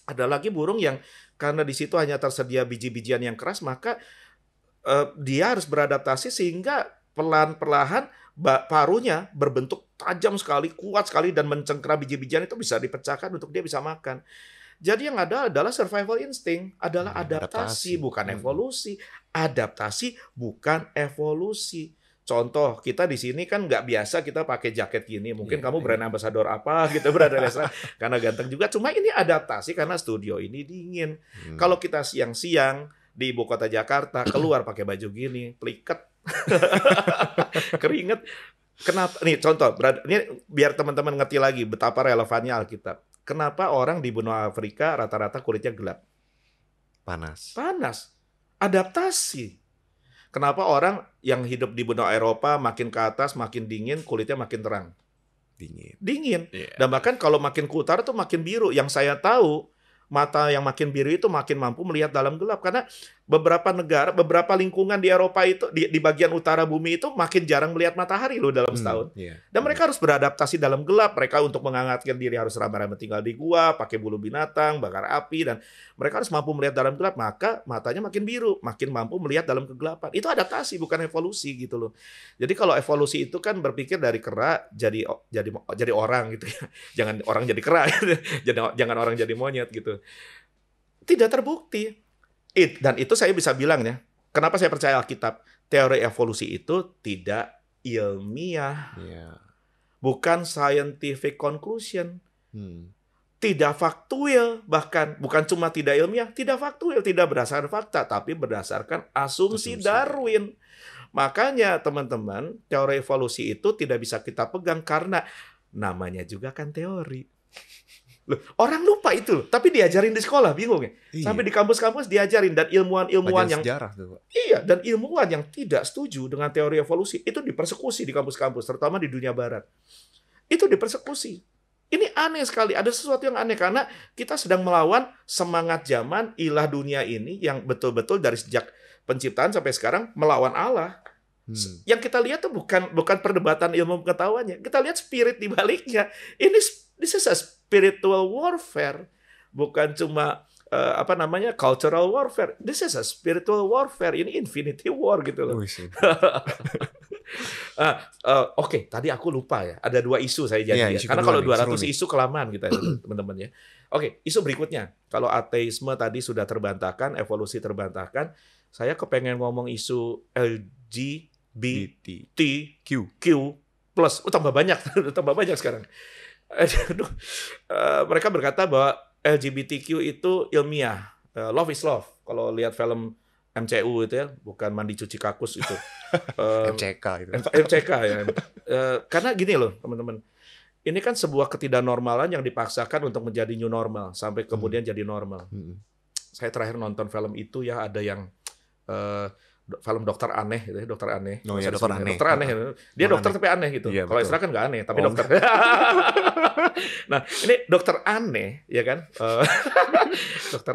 Ada lagi burung yang karena di situ hanya tersedia biji-bijian yang keras, maka dia harus beradaptasi sehingga perlahan-perlahan paruhnya berbentuk tajam sekali, kuat sekali, dan mencengkram biji-bijian itu bisa dipecahkan untuk dia bisa makan. Jadi yang ada adalah survival instinct, adalah adaptasi, bukan evolusi. Adaptasi bukan evolusi. Contoh, kita di sini kan nggak biasa kita pakai jaket gini. Mungkin kamu brand ambassador apa gitu, berada karena ganteng juga. Cuma ini adaptasi karena studio ini dingin. Kalau kita siang-siang di ibu kota Jakarta, keluar pakai baju gini, pliket. Keringet. Kenapa? Nih contoh, ini biar teman-teman ngerti lagi betapa relevannya Alkitab. Kenapa orang di benua Afrika rata-rata kulitnya gelap? Panas. Adaptasi. Kenapa orang yang hidup di benua Eropa makin ke atas, makin dingin, kulitnya makin terang? Dingin. Dan bahkan kalau makin ke utara tuh makin biru. Yang saya tahu, mata yang makin biru itu makin mampu melihat dalam gelap. Karena beberapa negara, beberapa lingkungan di Eropa itu, di bagian utara bumi itu makin jarang melihat matahari loh dalam setahun. Dan mereka harus beradaptasi dalam gelap. Mereka untuk menghangatkan diri harus ramai-ramai tinggal di gua, pakai bulu binatang, bakar api, dan mereka harus mampu melihat dalam gelap. Maka matanya makin biru, makin mampu melihat dalam kegelapan. Itu adaptasi, bukan evolusi gitu loh. Jadi kalau evolusi itu kan berpikir dari kera jadi orang gitu ya. Jangan orang jadi kera, jangan orang jadi monyet gitu. Tidak terbukti. Dan itu saya bisa bilang ya, kenapa saya percaya Alkitab? Teori evolusi itu tidak ilmiah. Bukan scientific conclusion. Tidak faktual, bahkan bukan cuma tidak ilmiah, tidak faktual, tidak berdasarkan fakta, tapi berdasarkan asumsi Darwin. Makanya teman-teman, teori evolusi itu tidak bisa kita pegang karena namanya juga kan teori. Loh, orang lupa itu loh, tapi diajarin di sekolah, bingung ya? Sampai di kampus-kampus diajarin, dan ilmuwan-ilmuwan yang sejarah tuh, Pak. Iya, dan ilmuwan yang tidak setuju dengan teori evolusi itu dipersekusi di kampus-kampus, terutama di dunia barat. Itu dipersekusi. Ini aneh sekali, ada sesuatu yang aneh karena kita sedang melawan semangat zaman ilah dunia ini yang betul-betul dari sejak penciptaan sampai sekarang melawan Allah. Yang kita lihat tuh bukan perdebatan ilmu pengetahuannya, kita lihat spirit di baliknya. This is a spiritual warfare, bukan cuma cultural warfare. This is a spiritual warfare. Ini infinity war gitu loh. Oke, tadi aku lupa ya. Ada 2 isu saya janji. Karena kalau 200 isu kelamaan kita teman-teman ya. Oke, isu berikutnya. Kalau ateisme tadi sudah terbantahkan, evolusi terbantahkan, saya kepengen ngomong isu LGBTQ plus. Tambah banyak sekarang. Mereka berkata bahwa LGBTQ itu ilmiah. Love is love. Kalau lihat film MCU itu ya, bukan mandi cuci kakus itu. Eh, MCK itu. MCK ya. Karena gini loh teman-teman, ini kan sebuah ketidaknormalan yang dipaksakan untuk menjadi new normal sampai kemudian jadi normal. Saya terakhir nonton film itu ya, ada yang film Dokter Aneh gitu ya, Dokter Aneh. Oh ya, Dokter Aneh. Dokter Aneh. Dia Dokter dokter Aneh. tapi aneh gitu. Iya, Kalau betul. Ezra kan nggak aneh, tapi Oh, dokter. Nah, ini Dokter Aneh, ya kan? Dokter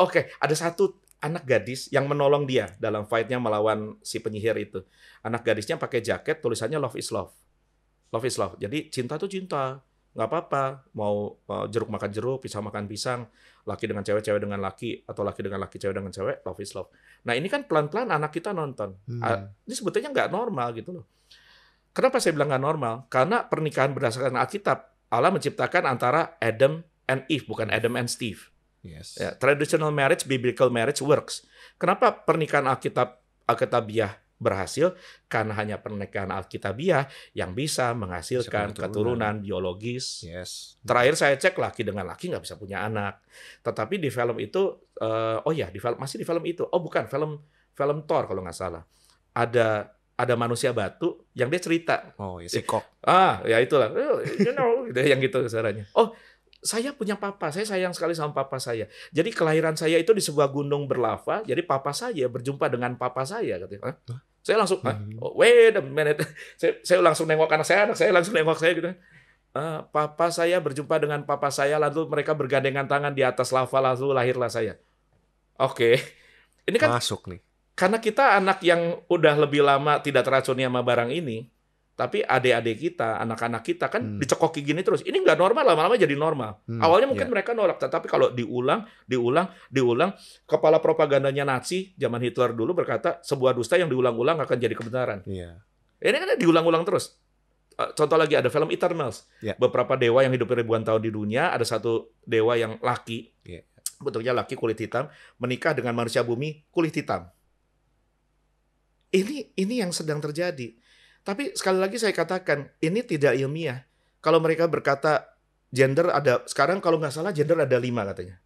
Oke, ada satu anak gadis yang menolong dia dalam fight-nya melawan si penyihir itu. Anak gadisnya pakai jaket, tulisannya Love is Love. Love is Love. Jadi cinta tuh cinta. Nggak apa-apa. Mau jeruk makan jeruk, pisang makan pisang, laki dengan cewek, cewek dengan laki, atau laki dengan laki, cewek dengan cewek, love is love. Nah ini kan pelan-pelan anak kita nonton. Ini sebetulnya nggak normal gitu loh. Kenapa saya bilang nggak normal? Karena pernikahan berdasarkan Alkitab, Allah menciptakan antara Adam and Eve, bukan Adam and Steve. Yes. Ya, traditional marriage, biblical marriage works. Kenapa pernikahan Alkitabiah berhasil? Karena hanya pernikahan Alkitabiah yang bisa menghasilkan keturunan biologis. Yes. Terakhir saya cek, laki dengan laki nggak bisa punya anak. Tetapi di film itu, masih di film itu. Oh bukan, film Thor kalau nggak salah. Ada manusia batu yang dia cerita. Oh, ya, si Kok. Ya itulah. Yang gitu caranya. Oh, saya punya papa, saya sayang sekali sama papa saya. Jadi kelahiran saya itu di sebuah gunung berlava, jadi papa saya berjumpa dengan papa saya. Katanya. Saya langsung, wait a minute. Saya langsung nengok anak saya langsung nengok saya gitu. Papa saya berjumpa dengan papa saya, lalu mereka bergandengan tangan di atas lava, lalu lahirlah saya. Oke. Ini kan masuk nih. karena kita anak yang udah lebih lama tidak teracuni sama barang ini, tapi adik-adik kita, anak-anak kita kan dicekoki gini terus. Ini nggak normal, lama-lama jadi normal. Awalnya mungkin mereka nolak, tetapi kalau diulang, kepala propagandanya Nazi zaman Hitler dulu berkata, sebuah dusta yang diulang-ulang akan jadi kebenaran. Iya. Ini kan diulang-ulang terus. Contoh lagi ada film Eternals. Beberapa dewa yang hidup ribuan tahun di dunia, ada satu dewa yang laki, bentuknya laki kulit hitam, menikah dengan manusia bumi kulit hitam. Ini yang sedang terjadi. Tapi sekali lagi saya katakan, ini tidak ilmiah. Kalau mereka berkata gender ada, sekarang kalau nggak salah gender ada 5 katanya.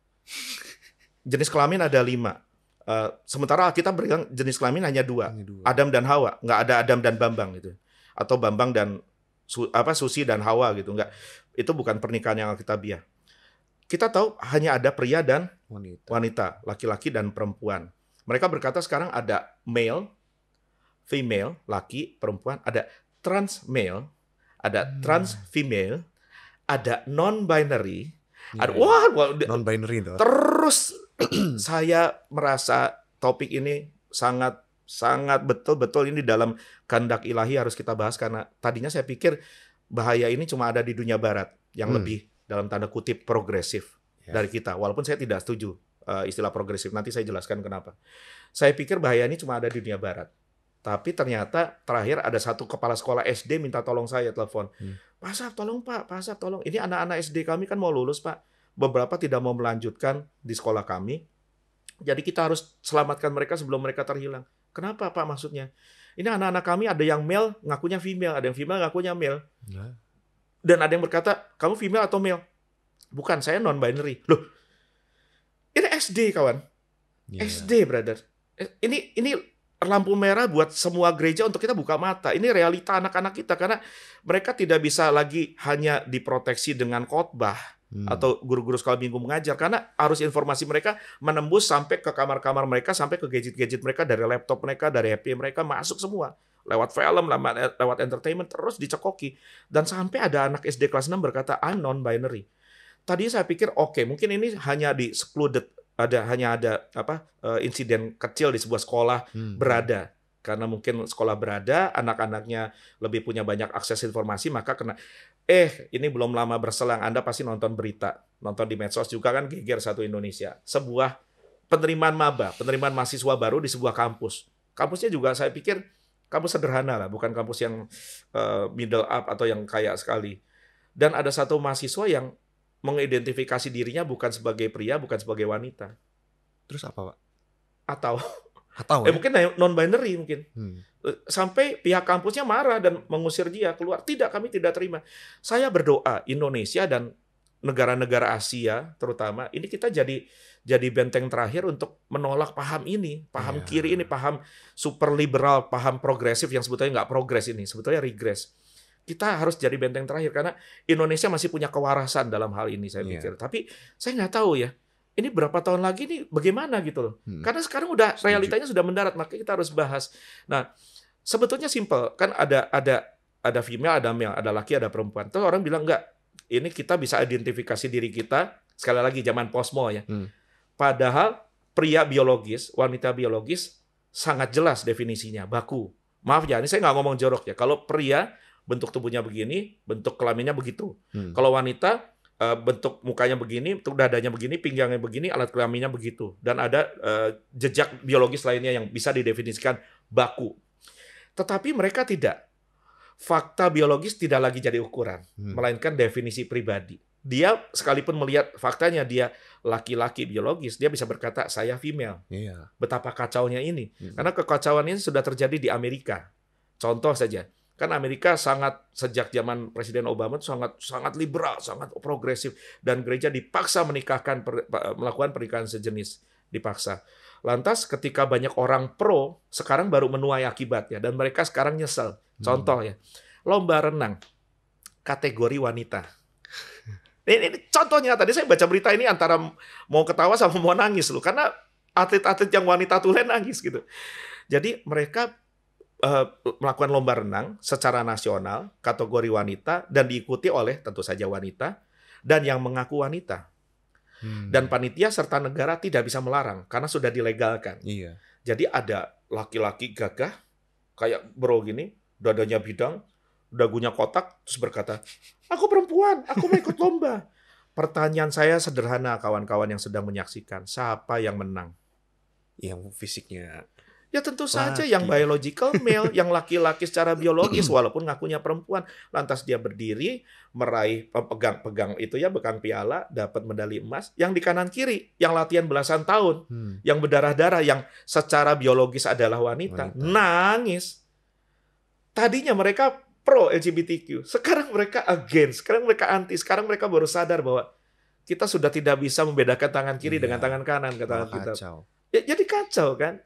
Jenis kelamin ada 5. Sementara kita bilang jenis kelamin hanya 2. Adam dan Hawa. Nggak ada Adam dan Bambang gitu. Atau Bambang dan Susi dan Hawa gitu. Nggak. Itu bukan pernikahan yang Alkitabiah. Kita tahu hanya ada pria dan wanita, laki-laki dan perempuan. Mereka berkata sekarang ada male, female, laki, perempuan, ada trans male, ada trans female, ada non-binary, ada non-binary itu. Terus saya merasa topik ini sangat betul-betul ini dalam kehendak ilahi harus kita bahas, karena tadinya saya pikir bahaya ini cuma ada di dunia barat yang lebih dalam tanda kutip progresif dari kita. Walaupun saya tidak setuju istilah progresif, nanti saya jelaskan kenapa. Saya pikir bahaya ini cuma ada di dunia barat. Tapi ternyata terakhir ada satu kepala sekolah SD minta tolong saya telepon. Pak Asaf, tolong Pak Asaf, tolong. Ini anak-anak SD kami kan mau lulus Pak. Beberapa tidak mau melanjutkan di sekolah kami. Jadi kita harus selamatkan mereka sebelum mereka terhilang. Kenapa Pak maksudnya? Ini anak-anak kami ada yang male ngakunya female, ada yang female ngakunya male. Dan ada yang berkata, kamu female atau male? Bukan, saya non-binary. Loh, ini SD kawan. SD, brother. Ini lampu merah buat semua gereja untuk kita buka mata. Ini realita anak-anak kita, karena mereka tidak bisa lagi hanya diproteksi dengan khotbah atau guru-guru sekolah minggu mengajar, karena arus informasi mereka menembus sampai ke kamar-kamar mereka, sampai ke gadget-gadget mereka, dari laptop mereka, dari HP mereka, masuk semua. Lewat film, lewat entertainment, terus dicekoki. Dan sampai ada anak SD kelas 6 berkata, I'm non-binary. Tadi saya pikir, oke, mungkin ini hanya di secluded, hanya ada insiden kecil di sebuah sekolah berada, karena mungkin sekolah berada, anak-anaknya lebih punya banyak akses informasi, maka kena. Ini belum lama berselang, Anda pasti nonton berita, nonton di medsos juga kan, Geger Satu Indonesia, sebuah penerimaan maba, penerimaan mahasiswa baru di sebuah kampus. Kampusnya juga saya pikir kampus sederhana lah, bukan kampus yang middle up atau yang kaya sekali. Dan ada satu mahasiswa yang mengidentifikasi dirinya bukan sebagai pria, bukan sebagai wanita. Terus apa, Pak? Atau mungkin non-binary mungkin. Sampai pihak kampusnya marah dan mengusir dia keluar. Tidak, kami tidak terima. Saya berdoa Indonesia dan negara-negara Asia terutama, ini kita jadi jadi benteng terakhir untuk menolak paham ini, paham Iya. kiri ini, paham super liberal, paham progresif yang sebetulnya nggak progres ini, sebetulnya regress. Kita harus jadi benteng terakhir karena Indonesia masih punya kewarasan dalam hal ini saya Iya. pikir. Tapi saya nggak tahu ya, ini berapa tahun lagi nih bagaimana gitu loh. Karena sekarang udah Setuju. realitanya sudah mendarat, makanya kita harus bahas. Nah, sebetulnya simple kan ada female, ada male, ada laki, ada perempuan. Terus orang bilang enggak, ini kita bisa identifikasi diri kita sekali lagi zaman posmo ya. Padahal pria biologis, wanita biologis sangat jelas definisinya, baku. Maaf ya, ini saya nggak ngomong jorok ya. Kalau pria bentuk tubuhnya begini, bentuk kelaminnya begitu. Kalau wanita bentuk mukanya begini, bentuk dadanya begini, pinggangnya begini, alat kelaminnya begitu. Dan ada jejak biologis lainnya yang bisa didefinisikan baku. Tetapi mereka tidak. Fakta biologis tidak lagi jadi ukuran, melainkan definisi pribadi. Dia sekalipun melihat faktanya dia laki-laki biologis, dia bisa berkata saya female. Iya. Betapa kacaunya ini. Karena kekacauan ini sudah terjadi di Amerika. Contoh saja. Kan Amerika sejak zaman Presiden Obama itu sangat liberal, sangat progresif, dan gereja dipaksa melakukan pernikahan sejenis, dipaksa. Lantas ketika banyak orang pro, sekarang baru menuai akibatnya dan mereka sekarang nyesel. Contoh ya, lomba renang kategori wanita. Ini contohnya, tadi saya baca berita ini antara mau ketawa sama mau nangis loh, karena atlet-atlet yang wanita tulen nangis gitu. Jadi mereka melakukan lomba renang secara nasional, kategori wanita, dan diikuti oleh tentu saja wanita, dan yang mengaku wanita. Dan panitia serta negara tidak bisa melarang, karena sudah dilegalkan. Iya. Jadi ada laki-laki gagah, kayak bro gini, dadanya bidang, dagunya kotak, terus berkata, aku perempuan, aku mau ikut lomba. Pertanyaan saya sederhana, kawan-kawan yang sedang menyaksikan, siapa yang menang? Yang fisiknya. Ya tentu saja yang biological male, yang laki-laki secara biologis walaupun ngakunya perempuan. Lantas dia berdiri, meraih pegang itu ya, pegang piala, dapat medali emas. Yang di kanan kiri, yang latihan belasan tahun, yang berdarah-darah, yang secara biologis adalah wanita. Nangis. Tadinya mereka pro LGBTQ, sekarang mereka against, sekarang mereka anti, sekarang mereka baru sadar bahwa kita sudah tidak bisa membedakan tangan kiri dengan tangan kanan, kata kita. Ya, jadi kacau kan?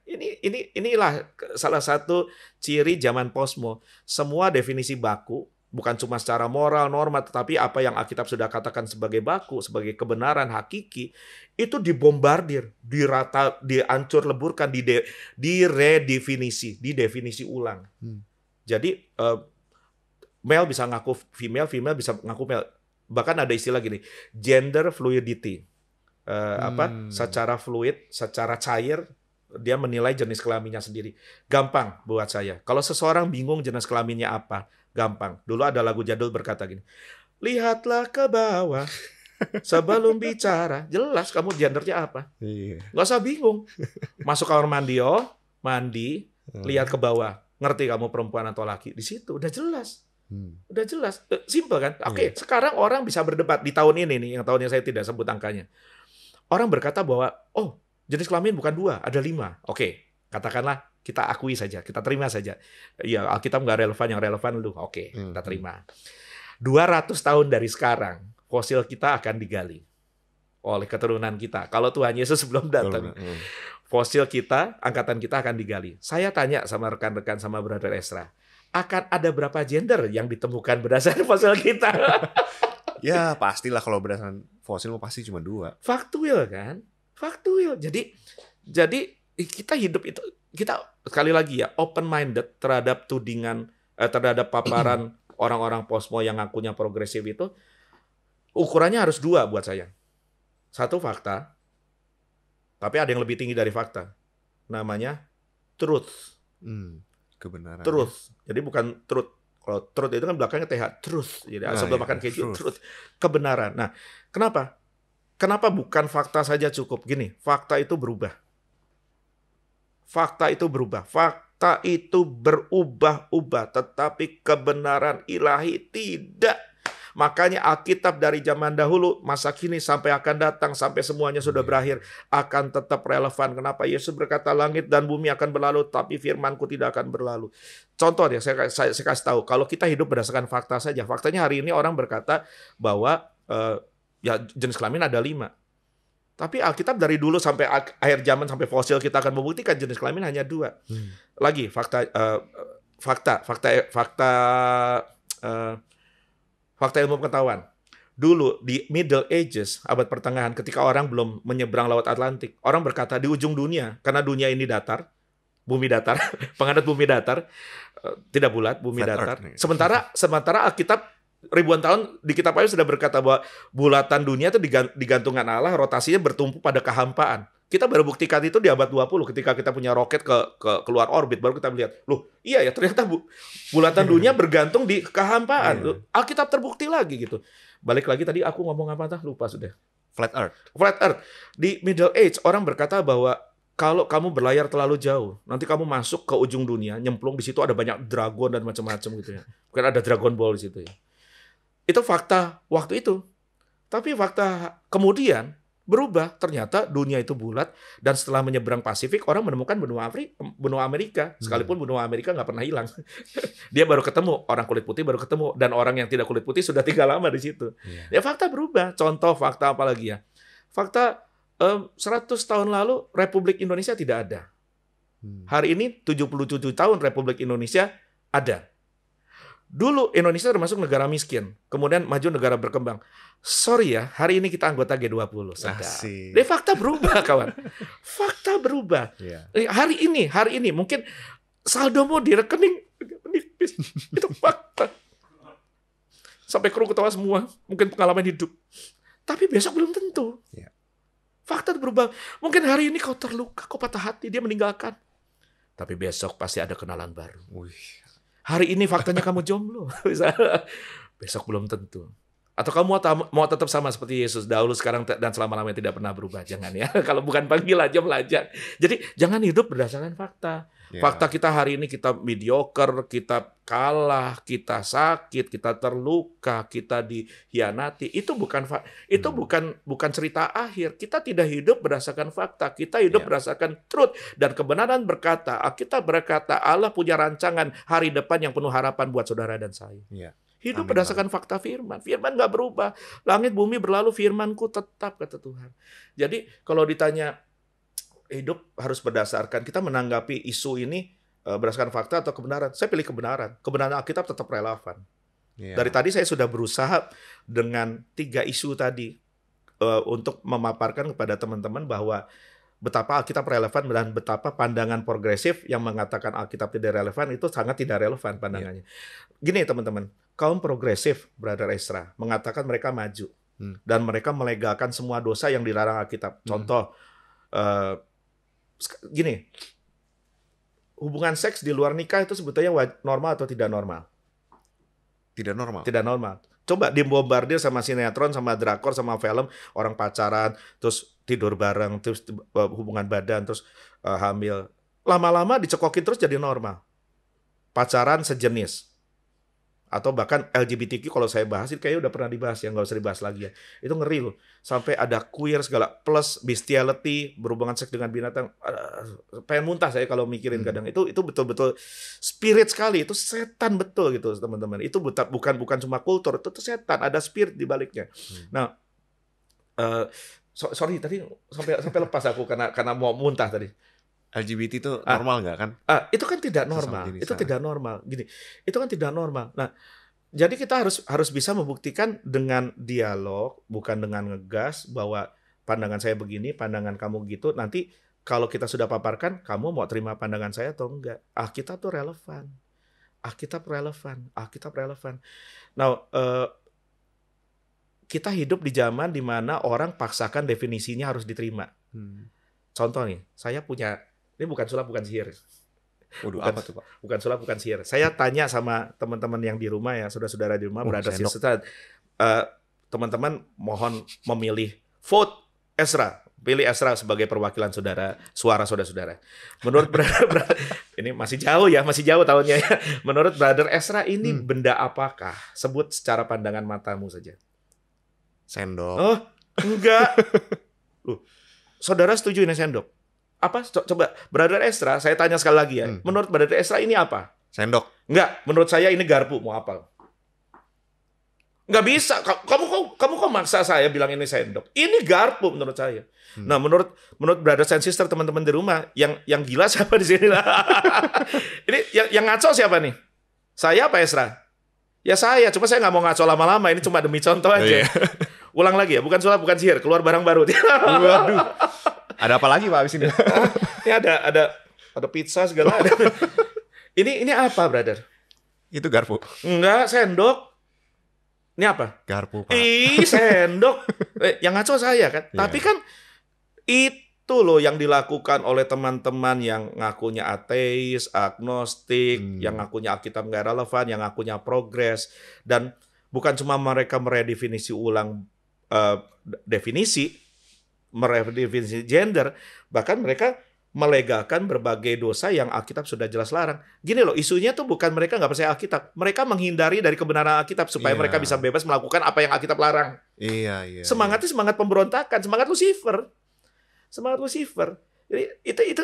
Inilah salah satu ciri zaman posmo. Semua definisi baku bukan cuma secara moral, norma, tetapi apa yang Alkitab sudah katakan sebagai baku, sebagai kebenaran hakiki, itu dibombardir, dihancur leburkan, diredefinisi, didefinisi ulang. Jadi male bisa ngaku female, female bisa ngaku male. Bahkan ada istilah gini, gender fluidity. Secara fluid, secara cair, dia menilai jenis kelaminnya sendiri. Gampang buat saya. Kalau seseorang bingung jenis kelaminnya apa, gampang. Dulu ada lagu jadul berkata gini, lihatlah ke bawah sebelum bicara. Jelas kamu gendernya apa. Nggak usah bingung. Masuk kamar mandi, mandi, lihat ke bawah. Ngerti kamu perempuan atau laki. Di situ udah jelas. Udah jelas. Simple kan? Oke, sekarang orang bisa berdebat di tahun ini nih, yang tahun yang saya tidak sebut angkanya. Orang berkata bahwa, jenis kelamin bukan 2, ada 5. Oke, katakanlah kita akui saja, kita terima saja. Ya, Alkitab nggak relevan, yang relevan lu. Oke, kita terima. 200 tahun dari sekarang, fosil kita akan digali oleh keturunan kita. Kalau Tuhan Yesus belum datang, fosil kita, angkatan kita akan digali. Saya tanya sama rekan-rekan, sama Brother Ezra, akan ada berapa gender yang ditemukan berdasarkan fosil kita? Ya, pastilah kalau berdasarkan fosil pasti cuma 2. Faktual kan? Faktual. Jadi kita hidup itu, kita sekali lagi ya, open minded terhadap tudingan, terhadap paparan orang-orang posmo yang ngakunya progresif itu. Ukurannya harus 2 buat saya. 1 fakta, tapi ada yang lebih tinggi dari fakta. Namanya truth. Kebenaran. Truth. Jadi bukan truth. Kalau truth itu kan belakangnya TH, truth. Jadi sebelum makan keju, truth. Kebenaran. Nah, kenapa? Kenapa bukan fakta saja cukup? Gini, fakta itu berubah. Fakta itu berubah. Fakta itu berubah-ubah. Tetapi kebenaran ilahi tidak. Makanya Alkitab dari zaman dahulu, masa kini, sampai akan datang, sampai semuanya sudah berakhir, akan tetap relevan. Kenapa? Yesus berkata, langit dan bumi akan berlalu, tapi firman-Ku tidak akan berlalu. Contoh ya, saya kasih tahu, kalau kita hidup berdasarkan fakta saja, faktanya hari ini orang berkata bahwa ya jenis kelamin ada 5. Tapi Alkitab dari dulu sampai akhir zaman sampai fosil kita akan membuktikan jenis kelamin hanya 2. Lagi fakta ilmu pengetahuan. Dulu di Middle Ages, abad pertengahan, ketika orang belum menyeberang Laut Atlantik, orang berkata di ujung dunia, karena dunia ini datar, bumi datar, penganut bumi datar, tidak bulat, bumi Flat datar. Earth. Sementara Alkitab ribuan tahun di kitab Ayub sudah berkata bahwa bulatan dunia itu digantungan Allah, rotasinya bertumpu pada kehampaan. Kita baru buktikan itu di abad 20 ketika kita punya roket keluar orbit, baru kita melihat, loh iya ya ternyata bulatan dunia bergantung di kehampaan. Loh, Alkitab terbukti lagi gitu. Balik lagi tadi aku ngomong apa? Lupa sudah. Flat Earth. Flat Earth. Di Middle Age orang berkata bahwa kalau kamu berlayar terlalu jauh, nanti kamu masuk ke ujung dunia, nyemplung di situ ada banyak dragon dan macam-macam gitu ya. Mungkin ada Dragon Ball di situ ya. Itu fakta waktu itu. Tapi fakta kemudian berubah. Ternyata dunia itu bulat dan setelah menyeberang Pasifik orang menemukan benua Amerika. Sekalipun benua Amerika nggak pernah hilang. Dia baru ketemu, orang kulit putih baru ketemu, dan orang yang tidak kulit putih sudah tinggal lama di situ. Ya fakta berubah. Contoh fakta apa lagi ya? Fakta 100 tahun lalu Republik Indonesia tidak ada. Hari ini 77 tahun Republik Indonesia ada. Dulu Indonesia termasuk negara miskin, kemudian maju negara berkembang. Sorry ya, hari ini kita anggota G20. Asik. Jadi fakta berubah, kawan. Fakta berubah. Iya. Hari ini mungkin saldomu di rekening menipis. Itu fakta. Sampai kru ketawa semua, mungkin pengalaman hidup. Tapi besok belum tentu. Iya. Fakta berubah. Mungkin hari ini kau terluka, kau patah hati, dia meninggalkan. Tapi besok pasti ada kenalan baru. Wih. Hari ini faktanya kamu jomblo. Besok belum tentu. Atau kamu mau tetap sama seperti Yesus dahulu, sekarang, dan selama-lamanya tidak pernah berubah. Jangan ya. Kalau bukan panggil aja melajak. Jadi jangan hidup berdasarkan fakta. Fakta kita hari ini kita mediocre, kita kalah, kita sakit, kita terluka, kita dihianati. Itu bukan bukan cerita akhir. Kita tidak hidup berdasarkan fakta. Kita hidup berdasarkan truth dan kebenaran berkata. Kita berkata Allah punya rancangan hari depan yang penuh harapan buat saudara dan saya. Hidup berdasarkan fakta firman. Firman nggak berubah. Langit bumi berlalu, firmanku tetap, kata Tuhan. Jadi kalau ditanya hidup harus berdasarkan, kita menanggapi isu ini berdasarkan fakta atau kebenaran. Saya pilih kebenaran. Kebenaran Alkitab tetap relevan. Dari tadi saya sudah berusaha dengan 3 isu tadi untuk memaparkan kepada teman-teman bahwa betapa Alkitab relevan dan betapa pandangan progresif yang mengatakan Alkitab tidak relevan itu sangat tidak relevan pandangannya. Gini teman-teman, kaum progresif, Brother Ezra, mengatakan mereka maju dan mereka melegalkan semua dosa yang dilarang Alkitab. Contoh, gini, hubungan seks di luar nikah itu sebetulnya normal atau tidak normal? Tidak normal. Tidak normal. Coba dibombardir sama sinetron, sama drakor, sama film, orang pacaran, terus tidur bareng, terus hubungan badan, terus hamil. Lama-lama dicekokin terus jadi normal. Pacaran sejenis. Atau bahkan LGBTQ kalau saya bahas, itu kayaknya udah pernah dibahas ya, nggak usah dibahas lagi ya. Itu ngeri loh. Sampai ada queer segala, plus bestiality, berhubungan seks dengan binatang. Pengen muntah saya kalau mikirin kadang. Itu betul-betul spirit sekali. Itu setan betul gitu teman-teman. Itu bukan cuma kultur, itu setan. Ada spirit di baliknya. Nah, sorry tadi sampai lepas aku karena mau muntah tadi. LGBT itu normal nggak kan? Itu kan tidak normal. Itu tidak normal. Gini, itu kan tidak normal. Nah, jadi kita harus bisa membuktikan dengan dialog, bukan dengan ngegas bahwa pandangan saya begini, pandangan kamu gitu. Nanti kalau kita sudah paparkan, kamu mau terima pandangan saya atau enggak? Kita tuh relevan. Alkitab relevan. Nah, kita hidup di zaman di mana orang paksakan definisinya harus diterima. Contoh nih, saya punya, ini bukan sulap, bukan sihir. Waduh, apa tuh Pak? Bukan sulap, bukan sihir. Saya tanya sama teman-teman yang di rumah ya, saudara-saudara di rumah, berada di sister. Teman-teman mohon memilih vote Ezra. Pilih Ezra sebagai perwakilan saudara, suara saudara-saudara. Menurut brother, ini masih jauh tahunnya ya. Menurut Brother Ezra ini benda apakah? Sebut secara pandangan matamu saja. Sendok. Oh, enggak. Saudara setuju ini sendok? Apa? Coba Brother Ezra, saya tanya sekali lagi ya. Menurut Brother Ezra ini apa? Sendok. Enggak, menurut saya ini garpu. Mau apa? Nggak bisa. Kamu kok maksa saya bilang ini sendok? Ini garpu menurut saya. Nah, menurut brothers and sister, teman-teman di rumah, yang gila siapa di sini lah? Ini yang ngaco siapa nih? Saya apa Esra? Ya saya. Cuma saya nggak mau ngaco lama-lama. Ini cuma demi contoh aja. Ulang lagi ya. Bukan sulap, bukan sihir. Keluar barang baru. Waduh. Ada apa lagi Pak abis ini? Ini ada pizza segala. Ini apa, brother? Itu garpu. Enggak, sendok. Ini apa? Garpu, Pak. Sendok. Yang ngaco saya kan. Iya. Tapi kan itu loh yang dilakukan oleh teman-teman yang ngakunya ateis, agnostik, yang ngakunya Alkitab nggak relevan, yang ngakunya progres. Dan bukan cuma mereka meredefinisi ulang meredefinisi gender, bahkan mereka melegalkan berbagai dosa yang Alkitab sudah jelas larang. Gini loh, isunya tuh bukan mereka nggak percaya Alkitab. Mereka menghindari dari kebenaran Alkitab supaya mereka bisa bebas melakukan apa yang Alkitab larang. Iya. Semangatnya semangat pemberontakan, semangat Lucifer. Jadi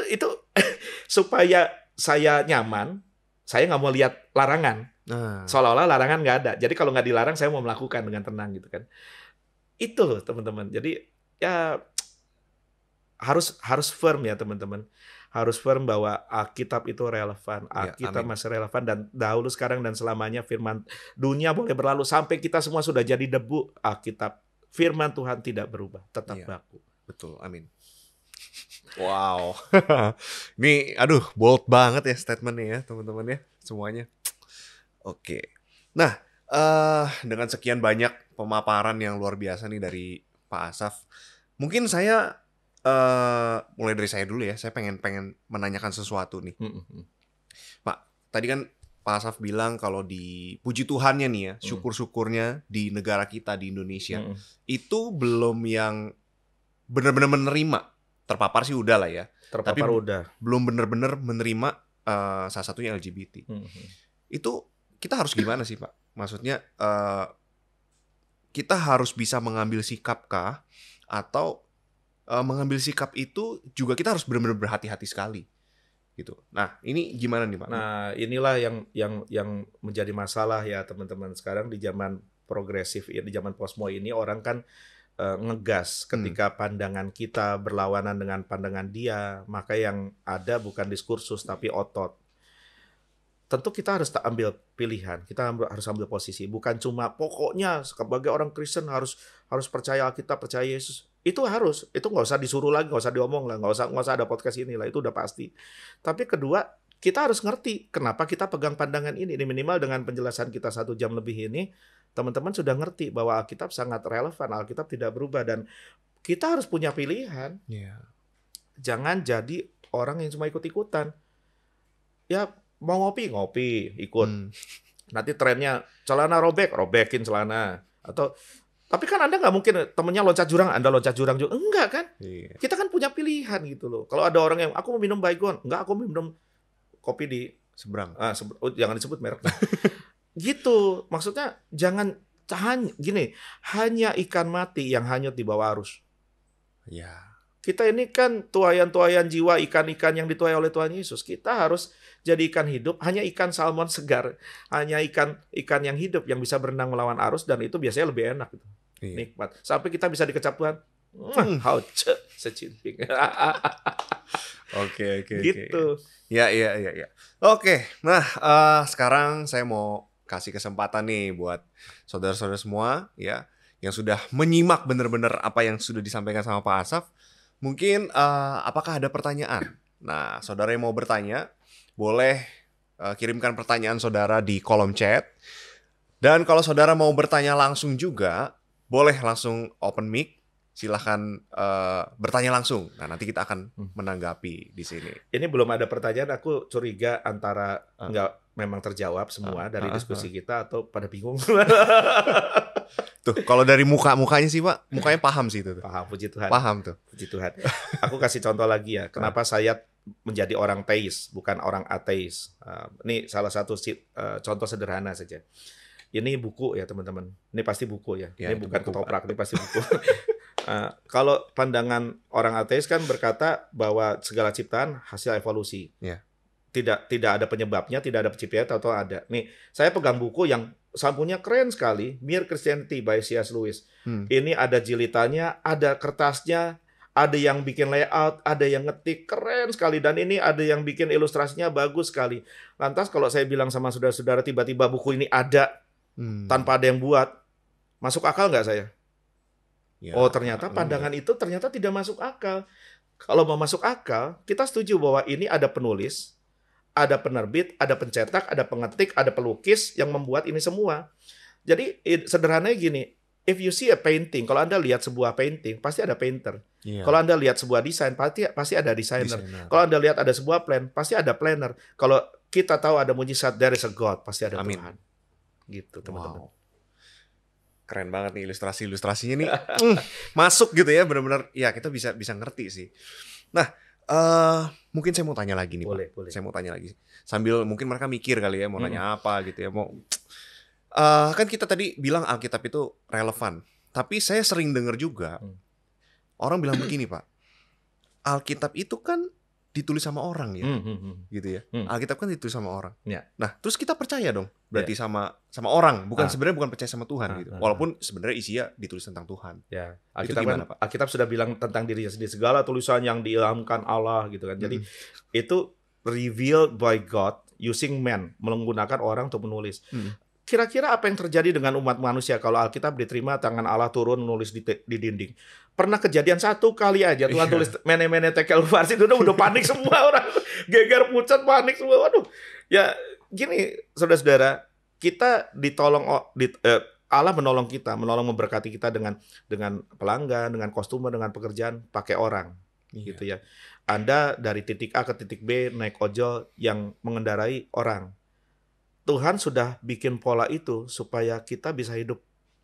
itu supaya saya nyaman, saya nggak mau lihat larangan. Seolah-olah larangan nggak ada. Jadi kalau nggak dilarang, saya mau melakukan dengan tenang gitu kan. Itu loh teman-teman. Jadi ya harus firm ya teman-teman. Harus firm bahwa Alkitab itu relevan. Alkitab masih relevan dan dahulu, sekarang, dan selamanya. Firman dunia boleh berlalu sampai kita semua sudah jadi debu. Alkitab, firman Tuhan tidak berubah, tetap baku. Betul, amin. Wow. Ini bold banget ya statementnya ya teman-teman ya semuanya. Oke. Nah, dengan sekian banyak pemaparan yang luar biasa nih dari Pak Asaf, mungkin saya mulai dari saya dulu ya. Saya pengen menanyakan sesuatu nih. Pak, tadi kan Pak Asaf bilang kalau di puji Tuhannya nih ya, syukur-syukurnya di negara kita di Indonesia itu belum yang benar-benar menerima. Terpapar sih udah lah ya. Tapi udah. belum benar-benar menerima salah satunya LGBT. Itu kita harus gimana sih Pak? Maksudnya kita harus bisa mengambil sikap kah? Atau mengambil sikap itu juga kita harus benar-benar berhati-hati sekali gitu. Nah, ini gimana nih Pak? Nah, inilah yang menjadi masalah ya teman-teman sekarang di zaman progresif ya, di zaman posmo ini orang kan ngegas ketika pandangan kita berlawanan dengan pandangan dia, maka yang ada bukan diskursus tapi otot. Tentu kita harus ambil pilihan, kita harus ambil posisi, bukan cuma pokoknya sebagai orang Kristen harus percaya Alkitab, percaya Yesus. Itu nggak usah disuruh lagi, nggak usah diomong lah, nggak usah ada podcast ini lah, itu udah pasti. Tapi kedua, kita harus ngerti kenapa kita pegang pandangan ini. Minimal dengan penjelasan kita 1 jam lebih ini, teman-teman sudah ngerti bahwa Alkitab sangat relevan, Alkitab tidak berubah, dan kita harus punya pilihan. Jangan jadi orang yang cuma ikut-ikutan. Ya mau ngopi ikut. Nanti trennya celana robekin celana. Tapi kan Anda nggak mungkin temennya loncat jurang, Anda loncat jurang juga. Enggak kan? Kita kan punya pilihan gitu loh. Kalau ada orang yang aku mau minum Baygon, enggak, aku mau minum kopi di seberang. Jangan disebut merek. Gitu. Maksudnya jangan hanya ikan mati yang hanyut di bawah arus. Kita ini kan tuayan-tuayan jiwa, ikan-ikan yang dituai oleh Tuhan Yesus. Kita harus jadi ikan hidup, hanya ikan salmon segar, hanya ikan yang hidup yang bisa berenang melawan arus, dan itu biasanya lebih enak gitu. Nikmat. Sampai kita bisa dikecap Tuhan. Hauce secimping. Oke. Gitu. Ya. Oke. Nah, sekarang saya mau kasih kesempatan nih buat saudara-saudara semua ya yang sudah menyimak benar-benar apa yang sudah disampaikan sama Pak Asaf. Mungkin apakah ada pertanyaan? Nah, saudara yang mau bertanya, boleh kirimkan pertanyaan saudara di kolom chat. Dan kalau saudara mau bertanya langsung juga, boleh langsung open mic. Silahkan bertanya langsung. Nah, nanti kita akan menanggapi di sini. Ini belum ada pertanyaan, aku curiga antara nggak memang terjawab semua dari diskusi kita atau pada bingung. Tuh, kalau dari mukanya sih Pak, mukanya paham sih itu. Paham, puji Tuhan. Paham tuh. Puji Tuhan. Aku kasih contoh lagi ya, kenapa saya menjadi orang teis, bukan orang ateis. Ini salah satu contoh sederhana saja. Ini buku ya teman-teman. Ini pasti buku ya. Ini bukan ketoprak, ini pasti buku. Kalau pandangan orang ateis kan berkata bahwa segala ciptaan hasil evolusi. Tidak ada penyebabnya, tidak ada penciptanya, atau ada. Nih, saya pegang buku yang sampulnya keren sekali, Mere Christianity by C.S. Lewis. Hmm. Ini ada jilitannya, ada kertasnya, ada yang bikin layout, ada yang ngetik, keren sekali. Dan ini ada yang bikin ilustrasinya bagus sekali. Lantas kalau saya bilang sama saudara-saudara, tiba-tiba buku ini ada tanpa ada yang buat, masuk akal nggak saya? Ya, Oh, ternyata pandangan itu ternyata tidak masuk akal. Kalau mau masuk akal, kita setuju bahwa ini ada penulis, ada penerbit, ada pencetak, ada pengetik, ada pelukis yang membuat ini semua. Jadi sederhananya gini, if you see a painting, kalau Anda lihat sebuah painting, pasti ada painter. Iya. Kalau Anda lihat sebuah desain, pasti ada desainer. Desainer. Kalau Anda lihat ada sebuah plan, pasti ada planner. Kalau kita tahu ada mujizat, there is a God, pasti ada Amin. Tuhan. Gitu, teman-teman. Wow. Keren banget nih ilustrasinya nih. Masuk gitu ya, benar-benar. Ya, kita bisa ngerti sih. Nah, mungkin saya mau tanya lagi nih, Pak. Boleh. Saya mau tanya lagi. Sambil mungkin mereka mikir kali ya, mau nanya apa gitu ya. Kan kita tadi bilang Alkitab itu relevan. Tapi saya sering dengar juga, orang bilang begini, Pak. Alkitab itu kan ditulis sama orang ya, gitu ya. Alkitab kan ditulis sama orang. Ya. Nah, terus kita percaya dong, berarti sama orang, sebenarnya bukan percaya sama Tuhan gitu. Walaupun sebenarnya isinya ditulis tentang Tuhan. Ya, Itu Alkitab gimana, kan, Pak? Alkitab sudah bilang tentang dirinya sendiri, segala tulisan yang diilhamkan Allah gitu kan. Jadi itu revealed by God using man, menggunakan orang untuk menulis. Kira-kira apa yang terjadi dengan umat manusia kalau Alkitab diterima, tangan Allah turun nulis di dinding? Pernah kejadian satu kali aja Tuhan tulis mene-mene tekel farsi, udah panik semua orang, geger pucat, panik semua. Waduh, ya gini saudara-saudara, kita ditolong Allah menolong kita, memberkati kita dengan pelanggan, dengan kostumer, dengan pekerjaan, pakai orang, gitu ya. Anda dari titik A ke titik B naik ojol yang mengendarai orang. Tuhan sudah bikin pola itu supaya kita bisa hidup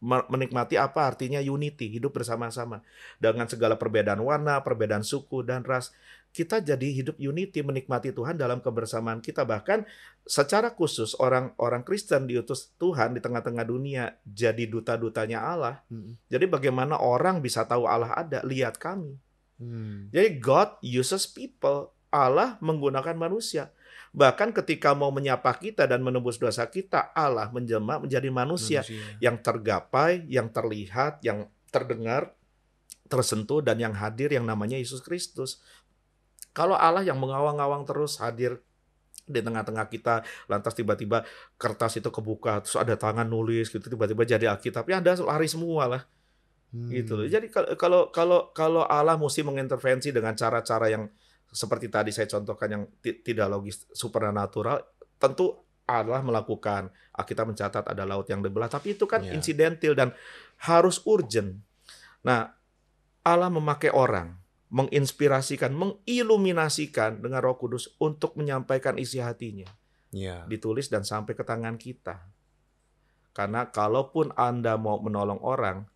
menikmati apa artinya unity, hidup bersama-sama. Dengan segala perbedaan warna, perbedaan suku dan ras, kita jadi hidup unity, menikmati Tuhan dalam kebersamaan kita. Bahkan secara khusus orang Kristen diutus Tuhan di tengah-tengah dunia jadi duta-dutanya Allah. Jadi bagaimana orang bisa tahu Allah ada? Lihat kami. Jadi God uses people, Allah menggunakan manusia. Bahkan ketika mau menyapa kita dan menebus dosa kita, Allah menjelma menjadi manusia yang tergapai, yang terlihat, yang terdengar, tersentuh, dan yang hadir yang namanya Yesus Kristus. Kalau Allah yang mengawang-awang terus hadir di tengah-tengah kita, lantas tiba-tiba kertas itu kebuka, terus ada tangan nulis gitu, tiba-tiba jadi Alkitab, ya Anda lari semua lah. Gitu loh. Jadi kalau Allah mesti mengintervensi dengan cara-cara yang seperti tadi saya contohkan yang tidak logis, supernatural, tentu Allah melakukan. Kita mencatat ada laut yang dibelah, tapi itu kan insidental dan harus urgent. Nah, Allah memakai orang, menginspirasikan, mengiluminasikan dengan Roh Kudus untuk menyampaikan isi hatinya. Ditulis dan sampai ke tangan kita. Karena kalaupun Anda mau menolong orang,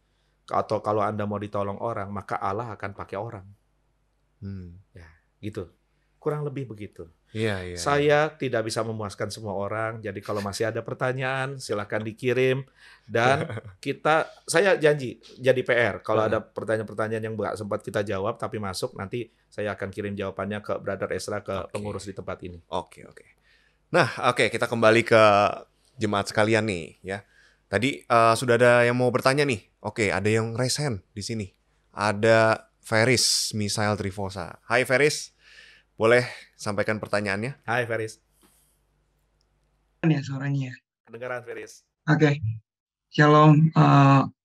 atau kalau Anda mau ditolong orang, maka Allah akan pakai orang. Ya. Gitu, kurang lebih begitu. Saya tidak bisa memuaskan semua orang, jadi kalau masih ada pertanyaan silahkan dikirim dan saya janji jadi PR kalau ada pertanyaan-pertanyaan yang nggak sempat kita jawab tapi masuk, nanti saya akan kirim jawabannya ke Brother Ezra, ke pengurus di tempat ini. Oke. Nah, kita kembali ke jemaat sekalian nih ya. Tadi sudah ada yang mau bertanya nih. Oke, ada yang raise hand di sini. Ada Feris Misael Trifosa. Hai Feris, boleh sampaikan pertanyaannya? Hai Feris. Ya suaranya. Kedengaran Feris. Oke. Shalom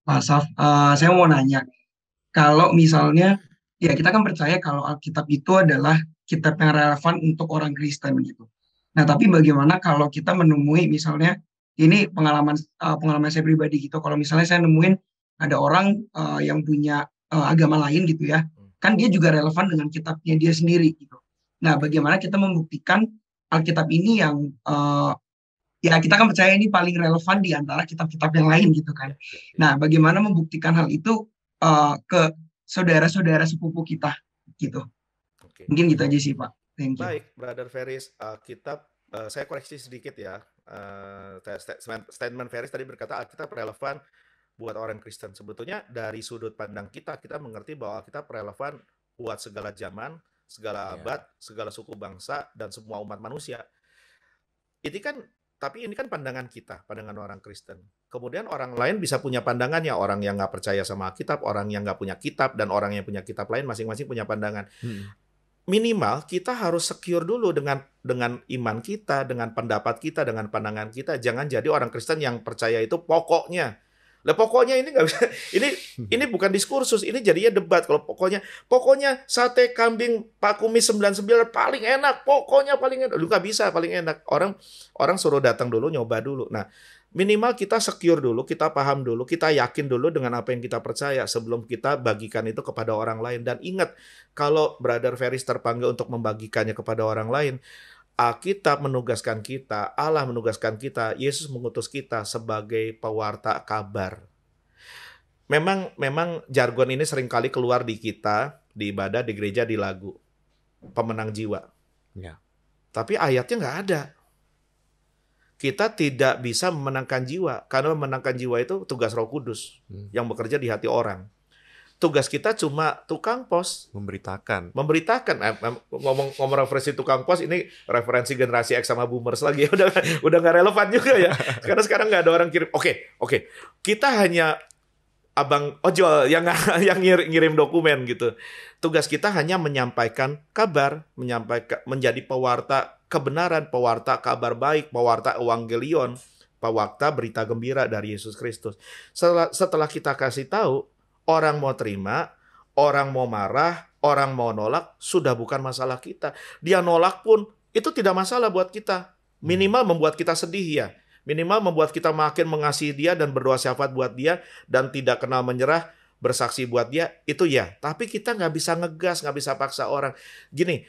Pak Saf. Saya mau nanya, kalau misalnya ya kita kan percaya kalau Alkitab itu adalah kitab yang relevan untuk orang Kristen gitu. Nah, tapi bagaimana kalau kita menemui misalnya ini pengalaman saya pribadi gitu. Kalau misalnya saya nemuin ada orang yang punya agama lain gitu ya, kan dia juga relevan dengan kitabnya dia sendiri gitu. Nah, bagaimana kita membuktikan Alkitab ini yang ya kita kan percaya ini paling relevan di antara kitab-kitab yang lain gitu kan. Nah, bagaimana membuktikan hal itu ke saudara-saudara sepupu kita gitu. Mungkin gitu aja sih Pak. Thank you. Baik, Brother Feris, Alkitab, saya koreksi sedikit ya. Statement Feris tadi berkata Alkitab relevan buat orang Kristen. Sebetulnya dari sudut pandang kita mengerti bahwa Alkitab relevan buat segala zaman, segala abad, segala suku bangsa, dan semua umat manusia. Ini kan Tapi ini kan pandangan kita, pandangan orang Kristen. Kemudian orang lain bisa punya pandangannya, orang yang nggak percaya sama Alkitab, orang yang nggak punya kitab, dan orang yang punya kitab lain masing-masing punya pandangan. Minimal kita harus secure dulu dengan iman kita, dengan pendapat kita, dengan pandangan kita. Jangan jadi orang Kristen yang percaya itu pokoknya. Lah pokoknya ini nggak bisa. Ini bukan diskursus, ini jadinya debat. Kalau pokoknya sate kambing Pak Kumis 99 paling enak, pokoknya paling enak. Lu nggak bisa paling enak. Orang suruh datang dulu, nyoba dulu. Nah, minimal kita secure dulu, kita paham dulu, kita yakin dulu dengan apa yang kita percaya sebelum kita bagikan itu kepada orang lain. Dan ingat, kalau Brother Ferris terpanggil untuk membagikannya kepada orang lain, Alkitab menugaskan kita, Allah menugaskan kita, Yesus mengutus kita sebagai pewarta kabar. Memang jargon ini seringkali keluar di kita, di ibadah, di gereja, di lagu. Pemenang jiwa. Ya. Tapi ayatnya nggak ada. Kita tidak bisa memenangkan jiwa, karena memenangkan jiwa itu tugas Roh Kudus yang bekerja di hati orang. Tugas kita cuma tukang pos. Memberitakan. Ngomong referensi tukang pos, ini referensi generasi X sama boomers lagi. Udah nggak relevan juga ya. Karena sekarang nggak ada orang kirim. Oke. Kita hanya abang ojol yang ngirim dokumen gitu. Tugas kita hanya menyampaikan kabar, menjadi pewarta kebenaran, pewarta kabar baik, pewarta evangelion, pewarta berita gembira dari Yesus Kristus. Setelah kita kasih tahu, orang mau terima, orang mau marah, orang mau nolak, sudah bukan masalah kita. Dia nolak pun, itu tidak masalah buat kita. Minimal membuat kita sedih ya. Minimal membuat kita makin mengasihi dia dan berdoa syafaat buat dia, dan tidak kenal menyerah, bersaksi buat dia, itu ya. Tapi kita nggak bisa ngegas, nggak bisa paksa orang. Gini,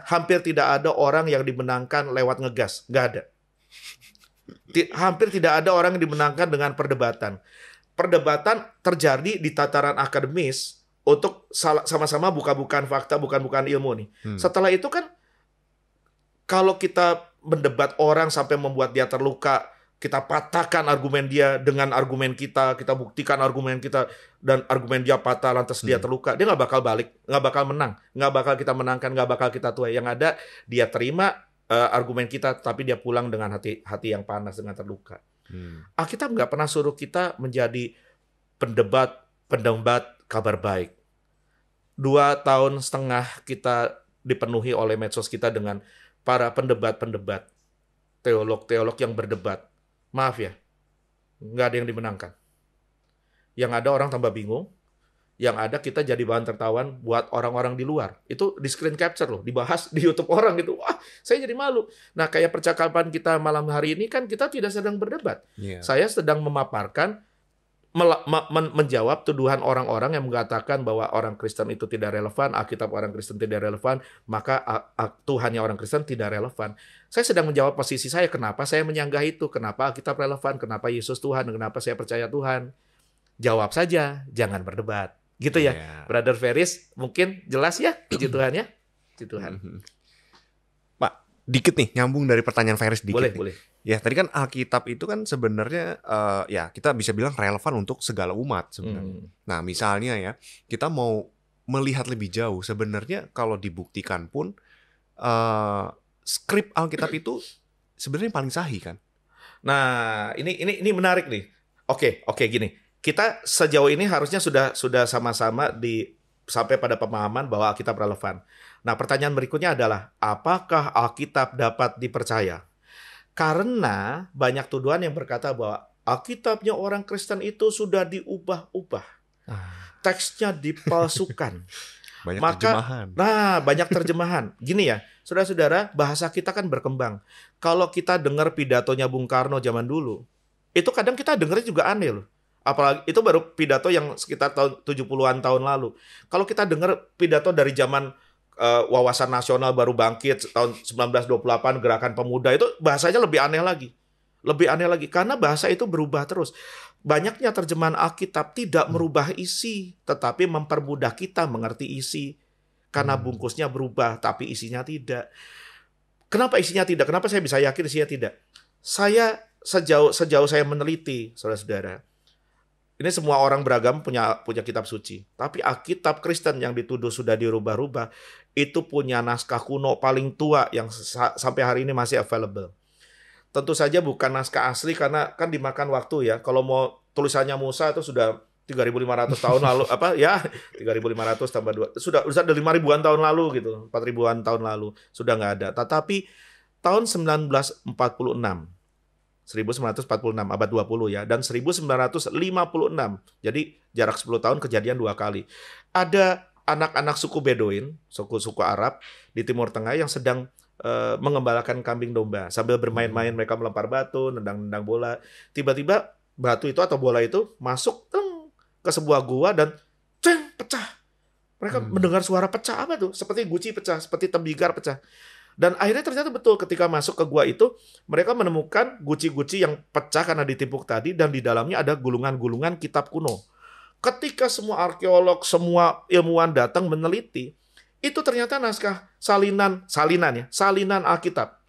hampir tidak ada orang yang dimenangkan lewat ngegas. Nggak ada. Hampir tidak ada orang yang dimenangkan dengan perdebatan. Perdebatan terjadi di tataran akademis untuk sama-sama bukan fakta, bukan ilmu nih. Setelah itu kan, kalau kita mendebat orang sampai membuat dia terluka, kita patahkan argumen dia dengan argumen kita buktikan argumen kita, dan argumen dia patah lantas dia terluka, dia nggak bakal balik, nggak bakal menang, nggak bakal kita menangkan, nggak bakal kita tuai. Yang ada dia terima argumen kita, tapi dia pulang dengan hati yang panas, dengan terluka. Alkitab nggak pernah suruh kita menjadi pendebat kabar baik. 2,5 tahun kita dipenuhi oleh medsos kita dengan para pendebat, teolog yang berdebat. Maaf ya, nggak ada yang dimenangkan. Yang ada orang tambah bingung, yang ada kita jadi bahan tertawan buat orang-orang di luar. Itu di screen capture loh, dibahas di YouTube orang gitu. Wah, saya jadi malu. Nah, kayak percakapan kita malam hari ini kan kita tidak sedang berdebat. Yeah. Saya sedang memaparkan, menjawab tuduhan orang-orang yang mengatakan bahwa orang Kristen itu tidak relevan, Alkitab orang Kristen tidak relevan, maka Tuhannya orang Kristen tidak relevan. Saya sedang menjawab posisi saya, kenapa saya menyanggah itu, kenapa Alkitab relevan, kenapa Yesus Tuhan, kenapa saya percaya Tuhan. Jawab saja, jangan berdebat. Gitu ya, yeah. Brother Ferris, mungkin jelas ya, puji Tuhan ya, puji Tuhan. Pak, dikit nih, nyambung dari pertanyaan Ferris dikit. Boleh. Ya, tadi kan Alkitab itu kan sebenarnya, ya kita bisa bilang relevan untuk segala umat sebenarnya. Nah, misalnya ya, kita mau melihat lebih jauh, sebenarnya kalau dibuktikan pun, skrip Alkitab itu sebenarnya paling sahih kan? Nah, ini menarik nih. Oke, gini. Kita sejauh ini harusnya sudah sama-sama sampai pada pemahaman bahwa Alkitab relevan. Nah, pertanyaan berikutnya adalah, apakah Alkitab dapat dipercaya? Karena banyak tuduhan yang berkata bahwa Alkitabnya orang Kristen itu sudah diubah-ubah. Teksnya dipalsukan. Terjemahan. Nah, banyak terjemahan. Gini ya, saudara-saudara, bahasa kita kan berkembang. Kalau kita dengar pidatonya Bung Karno zaman dulu, itu kadang kita dengarnya juga aneh loh. Apalagi itu baru pidato yang sekitar tahun 70-an tahun lalu. Kalau kita dengar pidato dari zaman wawasan nasional baru bangkit tahun 1928, gerakan pemuda, itu bahasanya lebih aneh lagi. Lebih aneh lagi karena bahasa itu berubah terus. Banyaknya terjemahan Alkitab tidak merubah isi, tetapi mempermudah kita mengerti isi. Karena bungkusnya berubah, tapi isinya tidak. Kenapa isinya tidak? Kenapa saya bisa yakin isinya tidak? Saya sejauh saya meneliti, saudara-saudara, ini semua orang beragama punya kitab suci. Tapi Alkitab Kristen yang dituduh sudah dirubah-rubah, itu punya naskah kuno paling tua yang sampai hari ini masih available. tentu saja bukan naskah asli karena kan dimakan waktu ya. Kalau mau tulisannya Musa itu sudah 3.500 tahun lalu, apa ya, 3.500 tambah 2, sudah ada 5.000-an tahun lalu gitu, 4.000-an tahun lalu, sudah nggak ada. Tetapi tahun 1946, abad 20 ya, dan 1956, jadi jarak 10 tahun kejadian 2 kali. Ada anak-anak suku Beduin, suku Arab di Timur Tengah yang sedang mengembalakan kambing domba. Sambil bermain-main mereka melempar batu, nendang-nendang bola. Tiba-tiba batu itu atau bola itu masuk ke sebuah gua dan ceng, pecah. Mereka mendengar suara pecah, apa tuh? Seperti guci pecah, seperti tembikar pecah. Dan akhirnya ternyata betul ketika masuk ke gua itu, mereka menemukan guci-guci yang pecah karena ditimpuk tadi, dan di dalamnya ada gulungan-gulungan kitab kuno. Ketika semua arkeolog, semua ilmuwan datang meneliti, itu ternyata naskah salinan Alkitab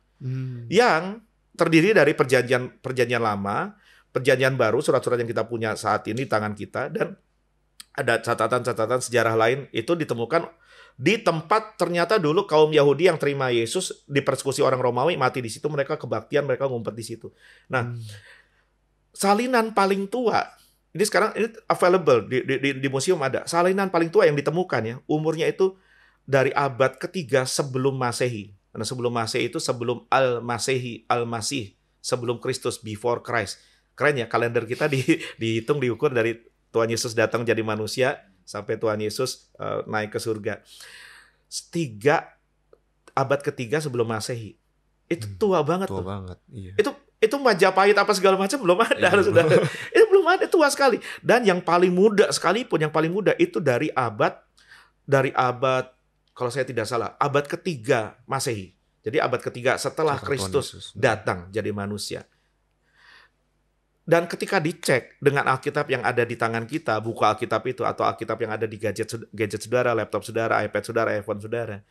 yang terdiri dari perjanjian lama, perjanjian baru, surat-surat yang kita punya saat ini di tangan kita, dan ada catatan-catatan sejarah lain itu ditemukan di tempat ternyata dulu kaum Yahudi yang terima Yesus dipersekusi orang Romawi, mati di situ, mereka kebaktian, mereka ngumpet di situ. Nah, salinan paling tua ini sekarang ini available di museum, ada salinan paling tua yang ditemukan ya, umurnya itu dari abad ketiga sebelum Masehi. Karena sebelum Masehi itu sebelum Al-Masih, sebelum Kristus, before Christ. Keren ya, kalender kita dihitung, diukur dari Tuhan Yesus datang jadi manusia sampai Tuhan Yesus naik ke surga. Abad ketiga sebelum Masehi. Itu tua banget. Tua banget, iya. Itu Majapahit apa segala macam belum ada, saudara. Itu belum ada, tua sekali. Dan yang paling muda sekalipun, yang paling muda itu dari abad kalau saya tidak salah, abad ketiga Masehi. Jadi abad ketiga setelah Kristus datang jadi manusia. Dan ketika dicek dengan Alkitab yang ada di tangan kita, buku Alkitab itu, atau Alkitab yang ada di gadget saudara, laptop saudara, iPad saudara, iPhone saudara,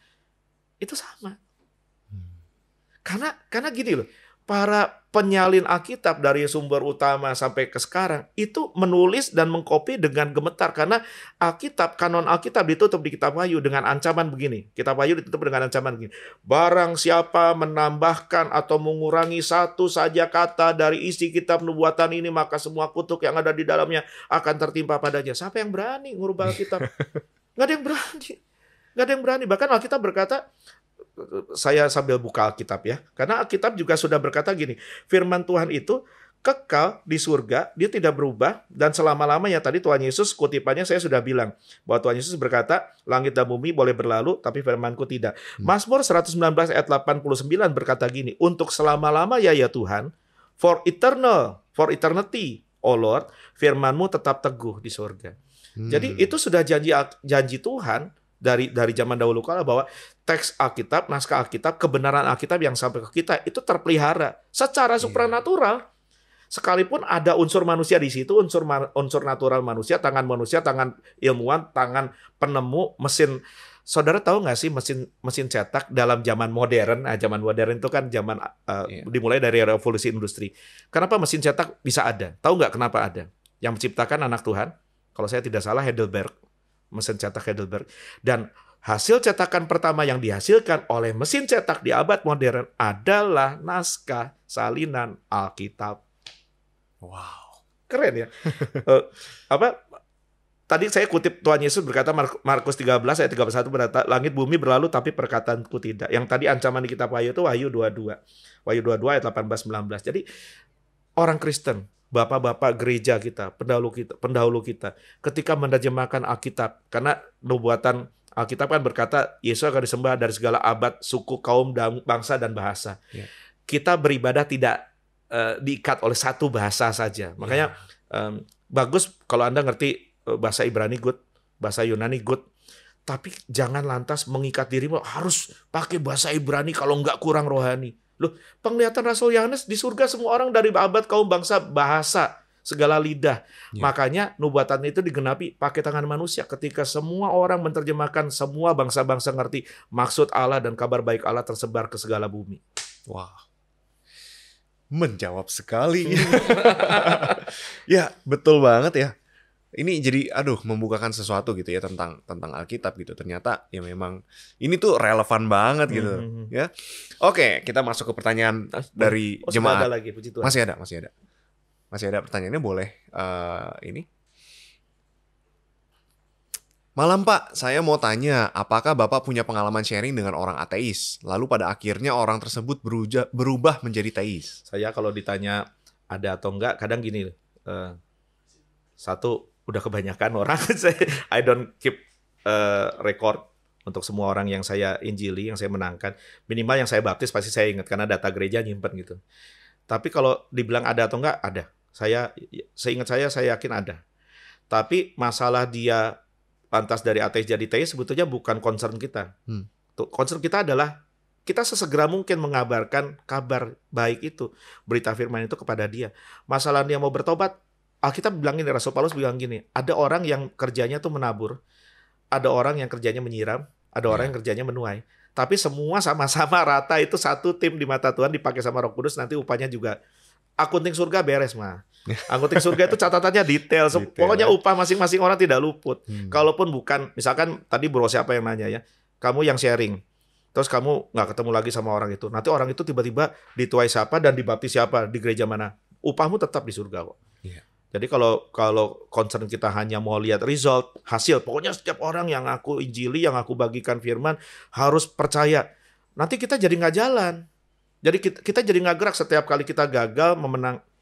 itu sama. Karena gini loh, para penyalin Alkitab dari sumber utama sampai ke sekarang itu menulis dan mengkopi dengan gemetar, karena kanon Alkitab ditutup di Kitab Wahyu dengan ancaman begini. Kitab Wahyu ditutup dengan ancaman begini. Barang siapa menambahkan atau mengurangi satu saja kata dari isi kitab nubuatan ini, maka semua kutuk yang ada di dalamnya akan tertimpa padanya. Siapa yang berani ngubah Alkitab? Nggak ada yang berani. Nggak ada yang berani. Bahkan Alkitab berkata, saya sambil buka Alkitab ya, karena Alkitab juga sudah berkata gini, firman Tuhan itu kekal di surga, dia tidak berubah, dan selama-lamanya. Tadi Tuhan Yesus, kutipannya saya sudah bilang, bahwa Tuhan Yesus berkata, langit dan bumi boleh berlalu, tapi firmanku tidak. Mazmur 119 ayat 89 berkata gini, untuk selama-lama ya Tuhan, for eternity, O Lord, firmanmu tetap teguh di surga. Jadi itu sudah janji Tuhan, dari zaman dahulu kala, bahwa teks Alkitab, naskah Alkitab, kebenaran Alkitab yang sampai ke kita itu terpelihara secara supranatural. Sekalipun ada unsur manusia di situ, unsur natural manusia, tangan ilmuwan, tangan penemu, mesin. Saudara tahu nggak sih mesin cetak dalam zaman modern? Nah, zaman modern itu kan zaman dimulai dari revolusi industri. Kenapa mesin cetak bisa ada? Tahu nggak kenapa ada? Yang menciptakan anak Tuhan, kalau saya tidak salah, Heidelberg. Mesin cetak Heidelberg. Dan hasil cetakan pertama yang dihasilkan oleh mesin cetak di abad modern adalah naskah salinan Alkitab. Wow. Keren ya. Tadi saya kutip Tuhan Yesus berkata, Markus 13 ayat 31 berkata, langit bumi berlalu tapi perkataanku tidak. Yang tadi ancaman di kitab Wahyu itu Wahyu 22. Wahyu 22 ayat 18-19. Jadi orang Kristen, bapak-bapak gereja kita, pendahulu kita, ketika menerjemahkan Alkitab, karena nubuatan Alkitab kan berkata Yesus akan disembah dari segala abad, suku, kaum, bangsa, dan bahasa. Yeah. Kita beribadah tidak diikat oleh satu bahasa saja. Makanya bagus kalau Anda ngerti bahasa Ibrani good, bahasa Yunani good, tapi jangan lantas mengikat dirimu harus pakai bahasa Ibrani kalau nggak kurang rohani. Loh, penglihatan Rasul Yohanes di surga semua orang dari abad, kaum, bangsa, bahasa, segala lidah. Yeah. Makanya nubuatan itu digenapi pakai tangan manusia. Ketika semua orang menerjemahkan, semua bangsa-bangsa ngerti maksud Allah dan kabar baik Allah tersebar ke segala bumi. Wah, menjawab sekali. Ya, betul banget ya. Ini jadi membukakan sesuatu gitu ya tentang Alkitab gitu. Ternyata ya memang ini tuh relevan banget gitu ya. Oke, kita masuk ke pertanyaan dari sudah ada jemaat. lagi, puji Tuhan. Masih ada pertanyaannya, boleh ini. Malam Pak, saya mau tanya, apakah Bapak punya pengalaman sharing dengan orang ateis, lalu pada akhirnya orang tersebut berubah menjadi teis? Saya kalau ditanya ada atau enggak, kadang gini, satu, udah kebanyakan orang, I don't keep record untuk semua orang yang saya injili, yang saya menangkan. Minimal yang saya baptis pasti saya ingat, karena data gereja nyimpen gitu. Tapi kalau dibilang ada atau enggak, ada. Seingat saya yakin ada. Tapi masalah dia lantas dari ateis jadi teis sebetulnya bukan concern kita. Concern kita adalah kita sesegera mungkin mengabarkan kabar baik itu, berita firman itu kepada dia. Masalah dia mau bertobat, Alkitab bilang gini, Rasul Paulus bilang gini, ada orang yang kerjanya tuh menabur, ada orang yang kerjanya menyiram, ada orang yang kerjanya menuai. Tapi semua sama-sama rata, itu satu tim di mata Tuhan, dipakai sama Roh Kudus, nanti upahnya juga. Akunting surga beres mah. Akunting surga itu catatannya detail. Pokoknya upah masing-masing orang tidak luput. Kalaupun bukan, misalkan tadi bro siapa yang nanya ya, kamu yang sharing, terus kamu nggak ketemu lagi sama orang itu. Nanti orang itu tiba-tiba dituai siapa dan dibaptis siapa di gereja mana. Upahmu tetap di surga kok. Yeah. Jadi kalau concern kita hanya mau lihat result, hasil, pokoknya setiap orang yang aku injili, yang aku bagikan firman harus percaya. Nanti kita jadi nggak jalan. Jadi kita jadi nggak gerak. Setiap kali kita gagal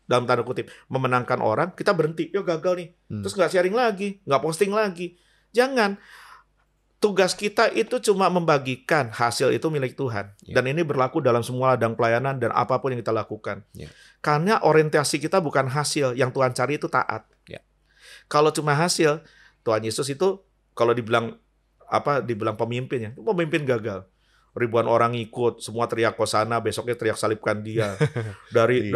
dalam tanda kutip memenangkan orang, kita berhenti. Yo gagal nih. Terus nggak sharing lagi, nggak posting lagi. Jangan. Tugas kita itu cuma membagikan, hasil itu milik Tuhan. Dan ini berlaku dalam semua ladang pelayanan dan apapun yang kita lakukan. Karena orientasi kita bukan hasil, yang Tuhan cari itu taat. Kalau cuma hasil, Tuhan Yesus itu kalau dibilang pemimpin ya, pemimpin gagal. Ribuan orang ikut, semua teriak Hosana, besoknya teriak salibkan dia. Dari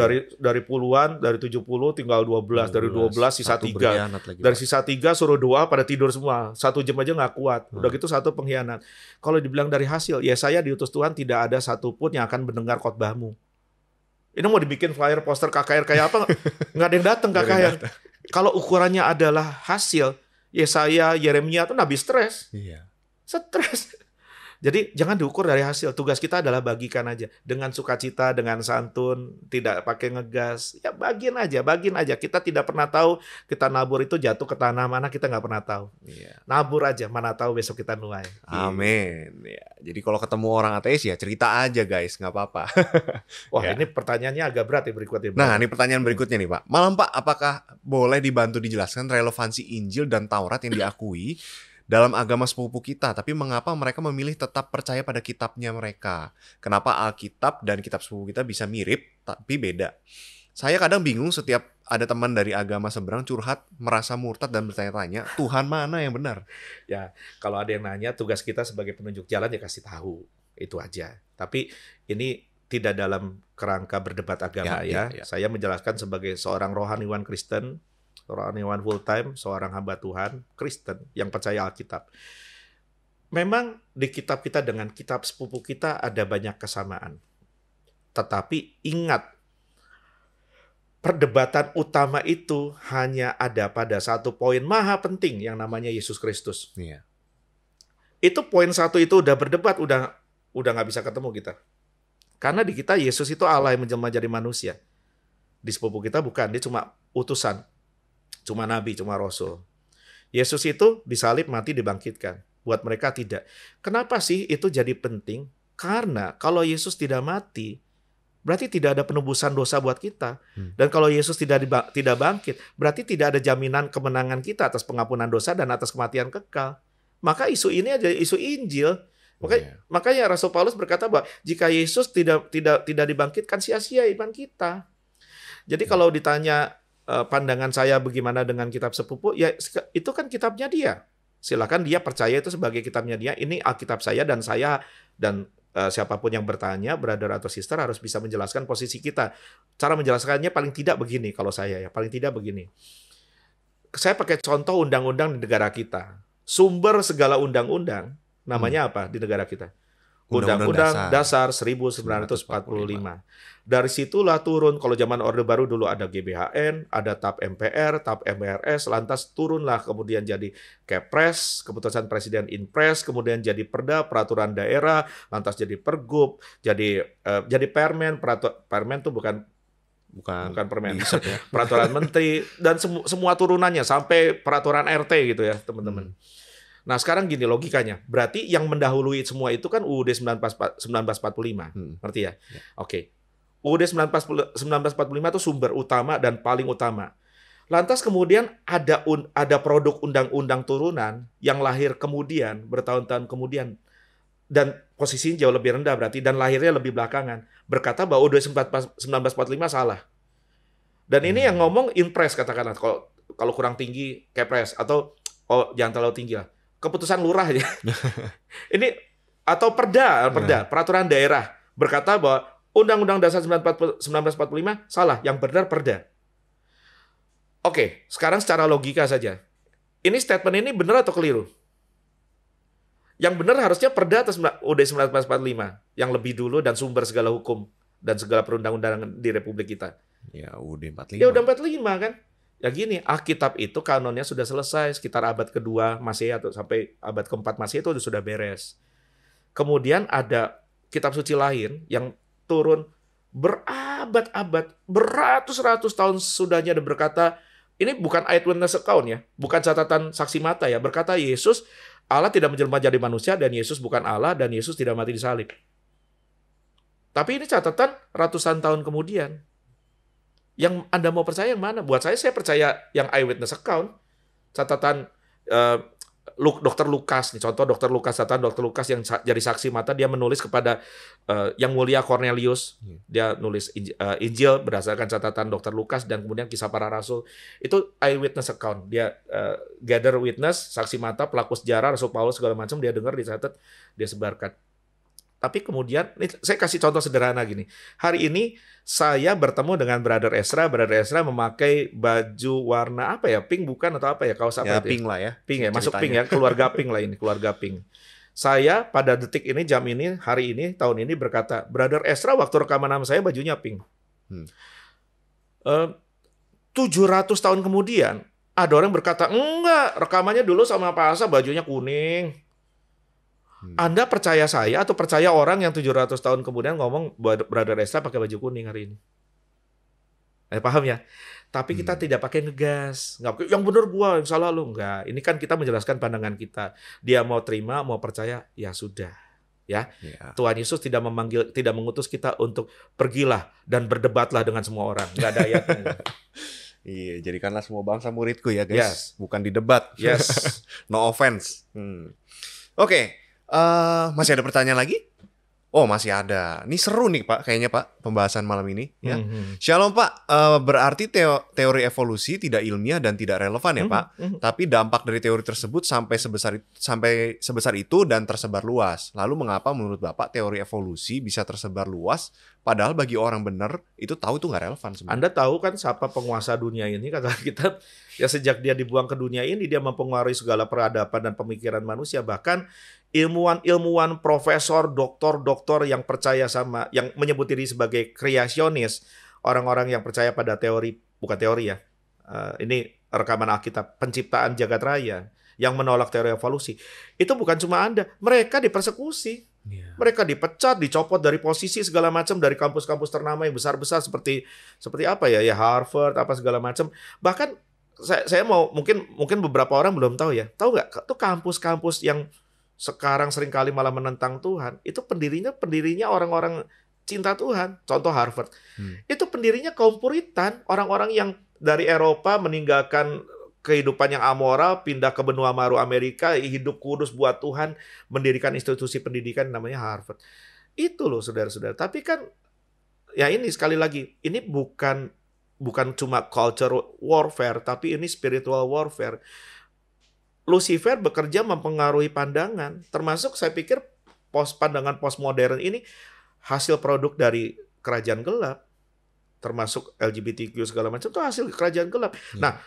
puluhan, dari 70 tinggal 12, dari 12 sisa 3. Dari sisa 3 suruh doa pada tidur semua. 1 jam aja nggak kuat. Udah gitu satu pengkhianat. Kalau dibilang dari hasil, ya saya diutus Tuhan tidak ada satupun yang akan mendengar khotbahmu. Ini mau dibikin flyer, poster KKR kayak apa? Nggak ada yang datang KKR. Kalau ukurannya adalah hasil, Yesaya, Yeremia itu nabi stres. Stres. Jadi jangan diukur dari hasil. Tugas kita adalah bagikan aja. Dengan sukacita, dengan santun, tidak pakai ngegas. Ya bagiin aja. Kita tidak pernah tahu kita nabur itu jatuh ke tanah mana, kita nggak pernah tahu. Nabur aja, mana tahu besok kita nuai. Amin. Ya, jadi kalau ketemu orang ateis ya cerita aja guys, nggak apa-apa. Wah ini pertanyaannya agak berat ya berikutnya. Nah ini pertanyaan berikutnya nih Pak. Malam Pak, apakah boleh dibantu dijelaskan relevansi Injil dan Taurat yang diakui dalam agama sepupu kita, tapi mengapa mereka memilih tetap percaya pada kitabnya mereka? Kenapa Alkitab dan kitab sepupu kita bisa mirip, tapi beda? Saya kadang bingung setiap ada teman dari agama seberang curhat, merasa murtad dan bertanya-tanya, Tuhan mana yang benar? Ya, kalau ada yang nanya, tugas kita sebagai penunjuk jalan ya kasih tahu. Itu aja. Tapi ini tidak dalam kerangka berdebat agama ya. Saya menjelaskan sebagai seorang rohaniwan Kristen, rohaniwan full time, seorang hamba Tuhan, Kristen yang percaya Alkitab. Memang di kitab kita dengan kitab sepupu kita ada banyak kesamaan. Tetapi ingat, perdebatan utama itu hanya ada pada satu poin maha penting yang namanya Yesus Kristus. Itu poin satu itu udah berdebat, udah nggak bisa ketemu kita. Karena di kita Yesus itu Allah yang menjelma jadi manusia. Di sepupu kita bukan, dia cuma utusan. Cuma nabi, cuma rasul. Yesus itu disalib, mati, dibangkitkan. Buat mereka tidak. Kenapa sih itu jadi penting? Karena kalau Yesus tidak mati, berarti tidak ada penebusan dosa buat kita. Dan kalau Yesus tidak bangkit, berarti tidak ada jaminan kemenangan kita atas pengampunan dosa dan atas kematian kekal. Maka isu ini aja isu Injil. Makanya Rasul Paulus berkata bahwa jika Yesus tidak dibangkitkan, sia-sia iman kita. Jadi kalau ditanya pandangan saya bagaimana dengan kitab sepupu, ya itu kan kitabnya dia. Silakan dia percaya itu sebagai kitabnya dia. Ini Alkitab saya dan siapapun yang bertanya, brother atau sister harus bisa menjelaskan posisi kita. Cara menjelaskannya paling tidak begini kalau saya ya, paling tidak begini. Saya pakai contoh undang-undang di negara kita. Sumber segala undang-undang namanya apa di negara kita? Undang-Undang Dasar 1945. Dari situlah turun, kalau zaman Orde Baru dulu ada GBHN, ada TAP MPR, TAP MPRS, lantas turunlah kemudian jadi Kepres, keputusan Presiden Inpres, kemudian jadi Perda, peraturan daerah, lantas jadi Pergub, jadi Permen, Permen itu bukan permen, ya. peraturan menteri, dan semua turunannya sampai peraturan RT gitu ya teman-teman. Nah sekarang gini logikanya, berarti yang mendahului semua itu kan UUD 1945, ngerti ya? Oke. UUD 1945 itu sumber utama dan paling utama. Lantas kemudian ada produk undang-undang turunan yang lahir kemudian, bertahun-tahun kemudian, dan posisinya jauh lebih rendah berarti, dan lahirnya lebih belakangan, berkata bahwa UUD 1945 salah. Dan ini yang ngomong Inpres katakanlah, kalau kurang tinggi Kepres, atau jangan terlalu tinggi lah, keputusan lurah aja. Ini atau perda, peraturan daerah berkata bahwa Undang-Undang Dasar 1945 salah, yang benar perda. Oke, sekarang secara logika saja. Ini statement ini benar atau keliru? Yang benar harusnya perda atas UUD 1945 yang lebih dulu dan sumber segala hukum dan segala perundang-undangan di Republik kita. Ya UUD 45. Ya udah 45 kan? Ya gini, Alkitab itu kanonnya sudah selesai sekitar abad kedua Masehi atau sampai abad keempat Masehi itu sudah beres. Kemudian ada kitab suci lain yang turun berabad-abad, beratus-ratus tahun sudahnya dan berkata, ini bukan eyewitness account ya, bukan catatan saksi mata ya, berkata Yesus, Allah tidak menjelma jadi manusia dan Yesus bukan Allah dan Yesus tidak mati disalib. Tapi ini catatan ratusan tahun kemudian. Yang Anda mau percaya yang mana? Buat saya percaya yang eyewitness account. Catatan Dr. Lukas, nih contoh Dr. Lukas, catatan Dr. Lukas yang jadi saksi mata, dia menulis kepada yang mulia Cornelius. Dia nulis Injil berdasarkan catatan Dr. Lukas dan kemudian kisah para rasul. Itu eyewitness account. Dia gather witness, saksi mata, pelaku sejarah, Rasul Paulus segala macam, dia dengar, dicatat, dia sebarkan. Tapi kemudian, saya kasih contoh sederhana gini. Hari ini saya bertemu dengan Brother Ezra. Brother Ezra memakai baju warna apa ya? Pink bukan atau apa ya? Kaos apa ya, itu? Pink lah ya. Pink ya, masuk pink ya. Keluarga pink lah ini, keluarga pink. Saya pada detik ini, jam ini, hari ini, tahun ini berkata, Brother Ezra waktu rekaman nama saya bajunya pink. 700 tahun kemudian, ada orang berkata, enggak, rekamannya dulu sama Pak Asa bajunya kuning. Anda percaya saya atau percaya orang yang 700 tahun kemudian ngomong Brother Ezra pakai baju kuning hari ini? Paham ya? Tapi kita tidak pakai ngegas. Nggak, yang benar gua, yang salah lu. Enggak. Ini kan kita menjelaskan pandangan kita. Dia mau terima, mau percaya, ya sudah. Ya. Tuhan Yesus tidak mengutus kita untuk pergilah dan berdebatlah dengan semua orang. Enggak ada ayatnya. Iya, jadikanlah semua bangsa muridku ya guys. Bukan di debat. Yes. No offense. Oke. Masih ada pertanyaan lagi? Oh, masih ada. Ini seru nih Pak, kayaknya Pak, pembahasan malam ini. Ya. Shalom Pak, berarti teori evolusi tidak ilmiah dan tidak relevan ya Pak. Tapi dampak dari teori tersebut sampai sebesar itu dan tersebar luas. Lalu mengapa menurut Bapak teori evolusi bisa tersebar luas, padahal bagi orang benar itu tahu itu nggak relevan sebenarnya? Anda tahu kan siapa penguasa dunia ini? Kata kita, ya sejak dia dibuang ke dunia ini, dia mempengaruhi segala peradaban dan pemikiran manusia. Bahkan ilmuwan, profesor, doktor yang percaya sama, yang menyebut diri sebagai kreasionis, orang-orang yang percaya pada teori, bukan teori ya, ini rekaman Alkitab, penciptaan jagat raya, yang menolak teori evolusi, itu bukan cuma Anda, mereka dipersekusi, mereka dipecat, dicopot dari posisi segala macam, dari kampus-kampus ternama yang besar-besar seperti apa ya, Harvard, apa segala macam, bahkan saya mau mungkin beberapa orang belum tahu ya, tahu nggak? Itu kampus-kampus yang sekarang seringkali malah menentang Tuhan, itu pendirinya orang-orang cinta Tuhan. Contoh Harvard. Itu pendirinya kaum Puritan, orang-orang yang dari Eropa meninggalkan kehidupan yang amoral, pindah ke benua baru Amerika, hidup kudus buat Tuhan, mendirikan institusi pendidikan namanya Harvard. Itu loh saudara-saudara. Tapi kan ya ini sekali lagi, ini bukan cuma culture warfare, tapi ini spiritual warfare. Lucifer bekerja mempengaruhi pandangan, termasuk saya pikir pandangan postmodern ini hasil produk dari kerajaan gelap, termasuk LGBTQ segala macam itu hasil kerajaan gelap. Nah,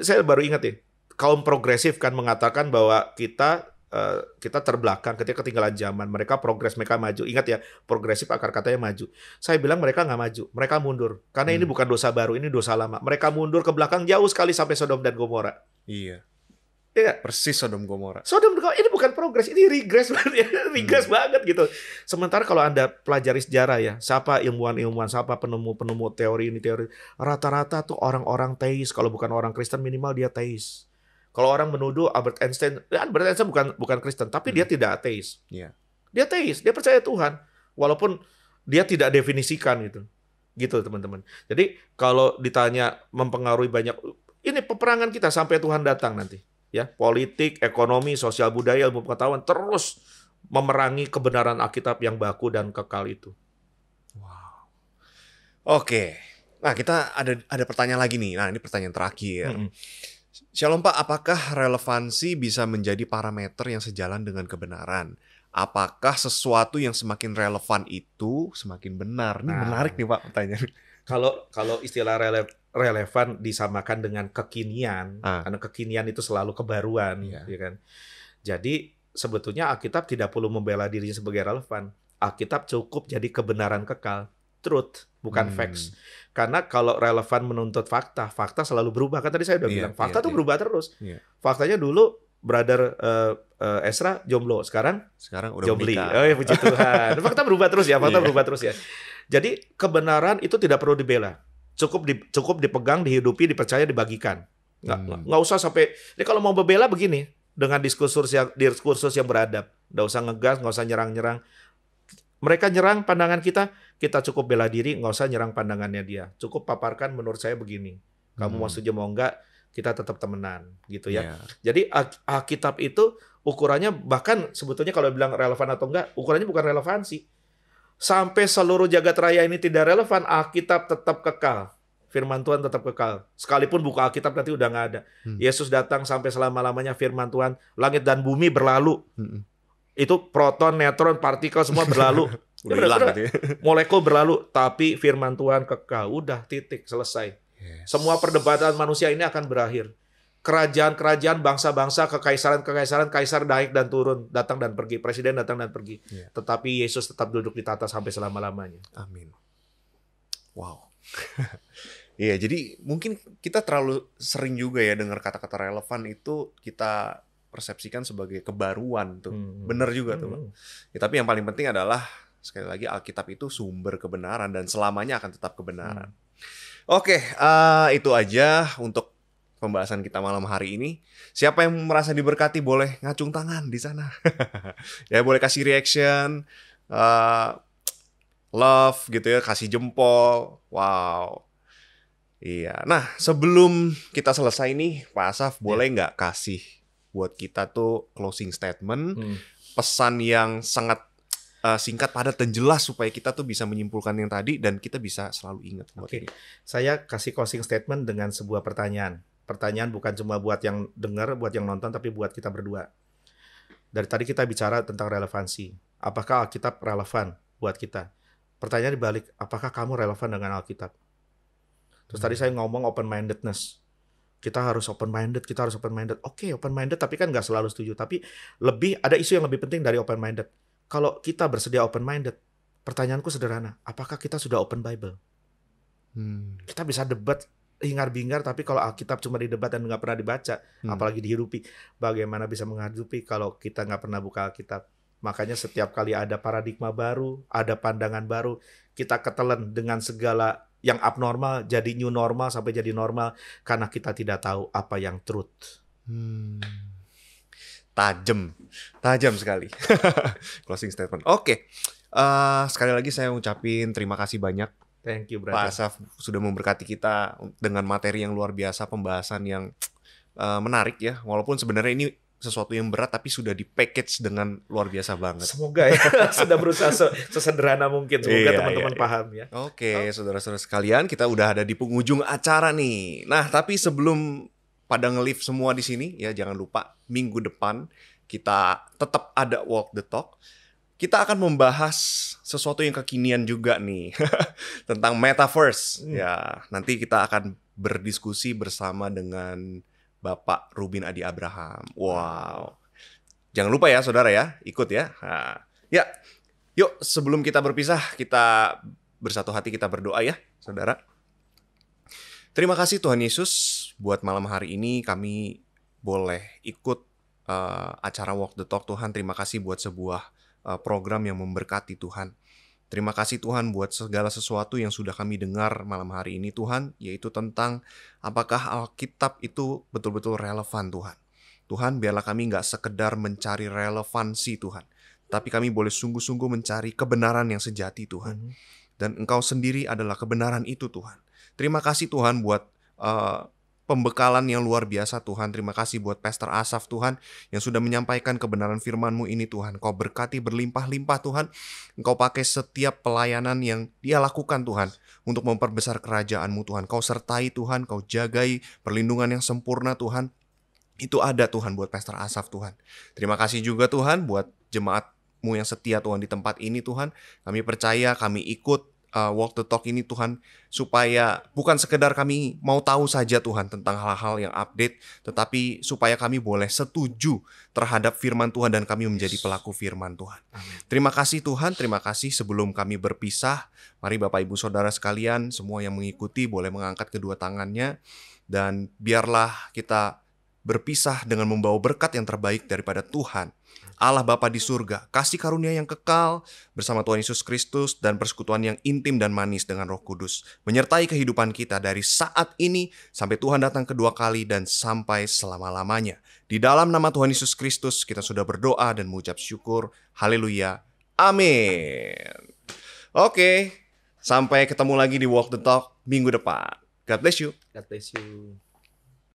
saya baru ingat kaum progresif kan mengatakan bahwa kita kita terbelakang, ketika ketinggalan zaman. Mereka progres, mereka maju. Ingat ya, progresif akar katanya maju. Saya bilang mereka nggak maju, mereka mundur. Karena ini bukan dosa baru, ini dosa lama. Mereka mundur ke belakang jauh sekali sampai Sodom dan Gomora. Iya. Iya. Persis Sodom Gomora. Sodom dan Gomora ini bukan progres, ini regress regress banget gitu. Sementara kalau Anda pelajari sejarah ya, siapa ilmuwan-ilmuwan, siapa penemu-penemu teori ini teori, rata-rata tuh orang-orang teis. Kalau bukan orang Kristen minimal dia teis. Kalau orang menuduh Albert Einstein bukan Kristen, tapi dia tidak ateis. Iya. Dia teis, dia percaya Tuhan, walaupun dia tidak definisikan gitu. Gitu teman-teman. Jadi kalau ditanya mempengaruhi banyak, ini peperangan kita sampai Tuhan datang nanti. Ya, politik, ekonomi, sosial budaya, ilmu pengetahuan terus memerangi kebenaran Alkitab yang baku dan kekal itu. Wow. Oke. Nah, kita ada pertanyaan lagi nih. Nah, ini pertanyaan terakhir. Shalom Pak, apakah relevansi bisa menjadi parameter yang sejalan dengan kebenaran? Apakah sesuatu yang semakin relevan itu semakin benar? Ini menarik nih Pak pertanyaan. Kalau istilah relevan disamakan dengan kekinian, karena kekinian itu selalu kebaruan, ya kan. Jadi sebetulnya Alkitab tidak perlu membela dirinya sebagai relevan. Alkitab cukup jadi kebenaran kekal, truth, bukan facts. Karena kalau relevan menuntut fakta, fakta selalu berubah. Kan tadi saya udah bilang, fakta tuh berubah terus. Faktanya dulu brother Ezra jomblo, sekarang udah jombli. menikah. Oh ya, puji Tuhan. Fakta berubah terus ya, berubah terus ya. Jadi kebenaran itu tidak perlu dibela. Cukup dipegang, dihidupi, dipercaya, dibagikan. Nggak usah sampai. Jadi kalau mau membela begini, dengan diskursus yang beradab. Nggak usah ngegas, nggak usah nyerang-nyerang. Mereka nyerang pandangan kita cukup bela diri, nggak usah nyerang pandangannya dia. Cukup paparkan menurut saya begini. Kamu mau setuju mau enggak, kita tetap temenan gitu ya. Jadi Alkitab itu ukurannya, bahkan sebetulnya kalau bilang relevan atau enggak, ukurannya bukan relevansi. Sampai seluruh jagat raya ini tidak relevan, Alkitab tetap kekal. Firman Tuhan tetap kekal. Sekalipun buku Alkitab nanti udah nggak ada. Yesus datang sampai selama-lamanya firman Tuhan, langit dan bumi berlalu. Itu proton, neutron, partikel semua berlalu. Udah hilang gitu ya. Molekul berlalu, tapi firman Tuhan kekal. Udah, titik, selesai. Semua perdebatan manusia ini akan berakhir. Kerajaan-kerajaan, bangsa-bangsa, kekaisaran-kekaisaran, kaisar naik dan turun, datang dan pergi, presiden datang dan pergi. Tetapi Yesus tetap duduk di tata sampai selama-lamanya. Amin. Wow. Iya, jadi mungkin kita terlalu sering juga ya dengar kata-kata relevan itu kita persepsikan sebagai kebaruan tuh. Bener juga tuh. Ya, tapi yang paling penting adalah sekali lagi Alkitab itu sumber kebenaran dan selamanya akan tetap kebenaran. Oke, itu aja untuk pembahasan kita malam hari ini. Siapa yang merasa diberkati boleh ngacung tangan di sana. Ya boleh kasih reaction, love gitu ya, kasih jempol. Wow. Iya. Nah, sebelum kita selesai nih, Pak Asaf boleh nggak kasih buat kita tuh closing statement, pesan yang sangat singkat, padat, dan jelas supaya kita tuh bisa menyimpulkan yang tadi dan kita bisa selalu ingat. Oke. Saya kasih closing statement dengan sebuah pertanyaan. Pertanyaan bukan cuma buat yang dengar, buat yang nonton, tapi buat kita berdua. Dari tadi kita bicara tentang relevansi. Apakah Alkitab relevan buat kita? Pertanyaan dibalik, apakah kamu relevan dengan Alkitab? Terus tadi saya ngomong open-mindedness. Kita harus open-minded, kita harus open-minded. Oke, open-minded, tapi kan nggak selalu setuju. Tapi ada isu yang lebih penting dari open-minded. Kalau kita bersedia open-minded, pertanyaanku sederhana, apakah kita sudah open Bible? Kita bisa debat hingar-bingar, tapi kalau Alkitab cuma didebat dan nggak pernah dibaca, apalagi dihidupi, bagaimana bisa menghadapi kalau kita nggak pernah buka Alkitab? Makanya setiap kali ada paradigma baru, ada pandangan baru, kita ketelen dengan segala yang abnormal jadi new normal sampai jadi normal karena kita tidak tahu apa yang truth. Tajam sekali. Closing statement. Oke. Sekali lagi saya ucapin terima kasih banyak. Thank you, Pak brother. Asaf sudah memberkati kita dengan materi yang luar biasa, pembahasan yang menarik ya. Walaupun sebenarnya ini sesuatu yang berat tapi sudah di-package dengan luar biasa banget. Semoga ya sudah berusaha sesederhana mungkin. Semoga teman-teman paham ya. Oke, saudara-saudara sekalian, kita udah ada di penghujung acara nih. Nah, tapi sebelum pada nge-live semua di sini ya, jangan lupa minggu depan kita tetap ada Walk the Talk. Kita akan membahas sesuatu yang kekinian juga nih tentang metaverse. Ya, nanti kita akan berdiskusi bersama dengan Bapak Rubin Adi Abraham. Wow. Jangan lupa ya saudara ya, ikut ya. Nah, ya, yuk sebelum kita berpisah, kita bersatu hati, kita berdoa ya saudara. Terima kasih Tuhan Yesus, buat malam hari ini kami boleh ikut acara Walk the Talk Tuhan. Terima kasih buat sebuah program yang memberkati Tuhan. Terima kasih Tuhan buat segala sesuatu yang sudah kami dengar malam hari ini Tuhan, yaitu tentang apakah Alkitab itu betul-betul relevan Tuhan. Tuhan, biarlah kami nggak sekedar mencari relevansi Tuhan, tapi kami boleh sungguh-sungguh mencari kebenaran yang sejati Tuhan. Dan Engkau sendiri adalah kebenaran itu Tuhan. Terima kasih Tuhan buat pembekalan yang luar biasa Tuhan. Terima kasih buat Pastor Asaf Tuhan yang sudah menyampaikan kebenaran firman-Mu ini Tuhan. Kau berkati berlimpah-limpah Tuhan. Engkau pakai setiap pelayanan yang dia lakukan Tuhan untuk memperbesar kerajaan-Mu Tuhan. Kau sertai Tuhan, Kau jagai perlindungan yang sempurna Tuhan. Itu ada Tuhan buat Pastor Asaf Tuhan. Terima kasih juga Tuhan buat jemaat-Mu yang setia Tuhan di tempat ini Tuhan. Kami percaya, kami ikut Walk the Talk ini Tuhan, supaya bukan sekedar kami mau tahu saja Tuhan tentang hal-hal yang update, tetapi supaya kami boleh setuju terhadap firman Tuhan dan kami menjadi pelaku firman Tuhan. Amin. Terima kasih Tuhan, terima kasih. Sebelum kami berpisah, mari Bapak Ibu Saudara sekalian, semua yang mengikuti boleh mengangkat kedua tangannya, dan biarlah kita berpisah dengan membawa berkat yang terbaik daripada Tuhan Allah Bapa di surga, kasih karunia yang kekal bersama Tuhan Yesus Kristus, dan persekutuan yang intim dan manis dengan Roh Kudus menyertai kehidupan kita dari saat ini sampai Tuhan datang kedua kali dan sampai selama-lamanya. Di dalam nama Tuhan Yesus Kristus kita sudah berdoa dan mengucap syukur. Haleluya. Amin. Oke, sampai ketemu lagi di Walk the Talk minggu depan. God bless you. God bless you.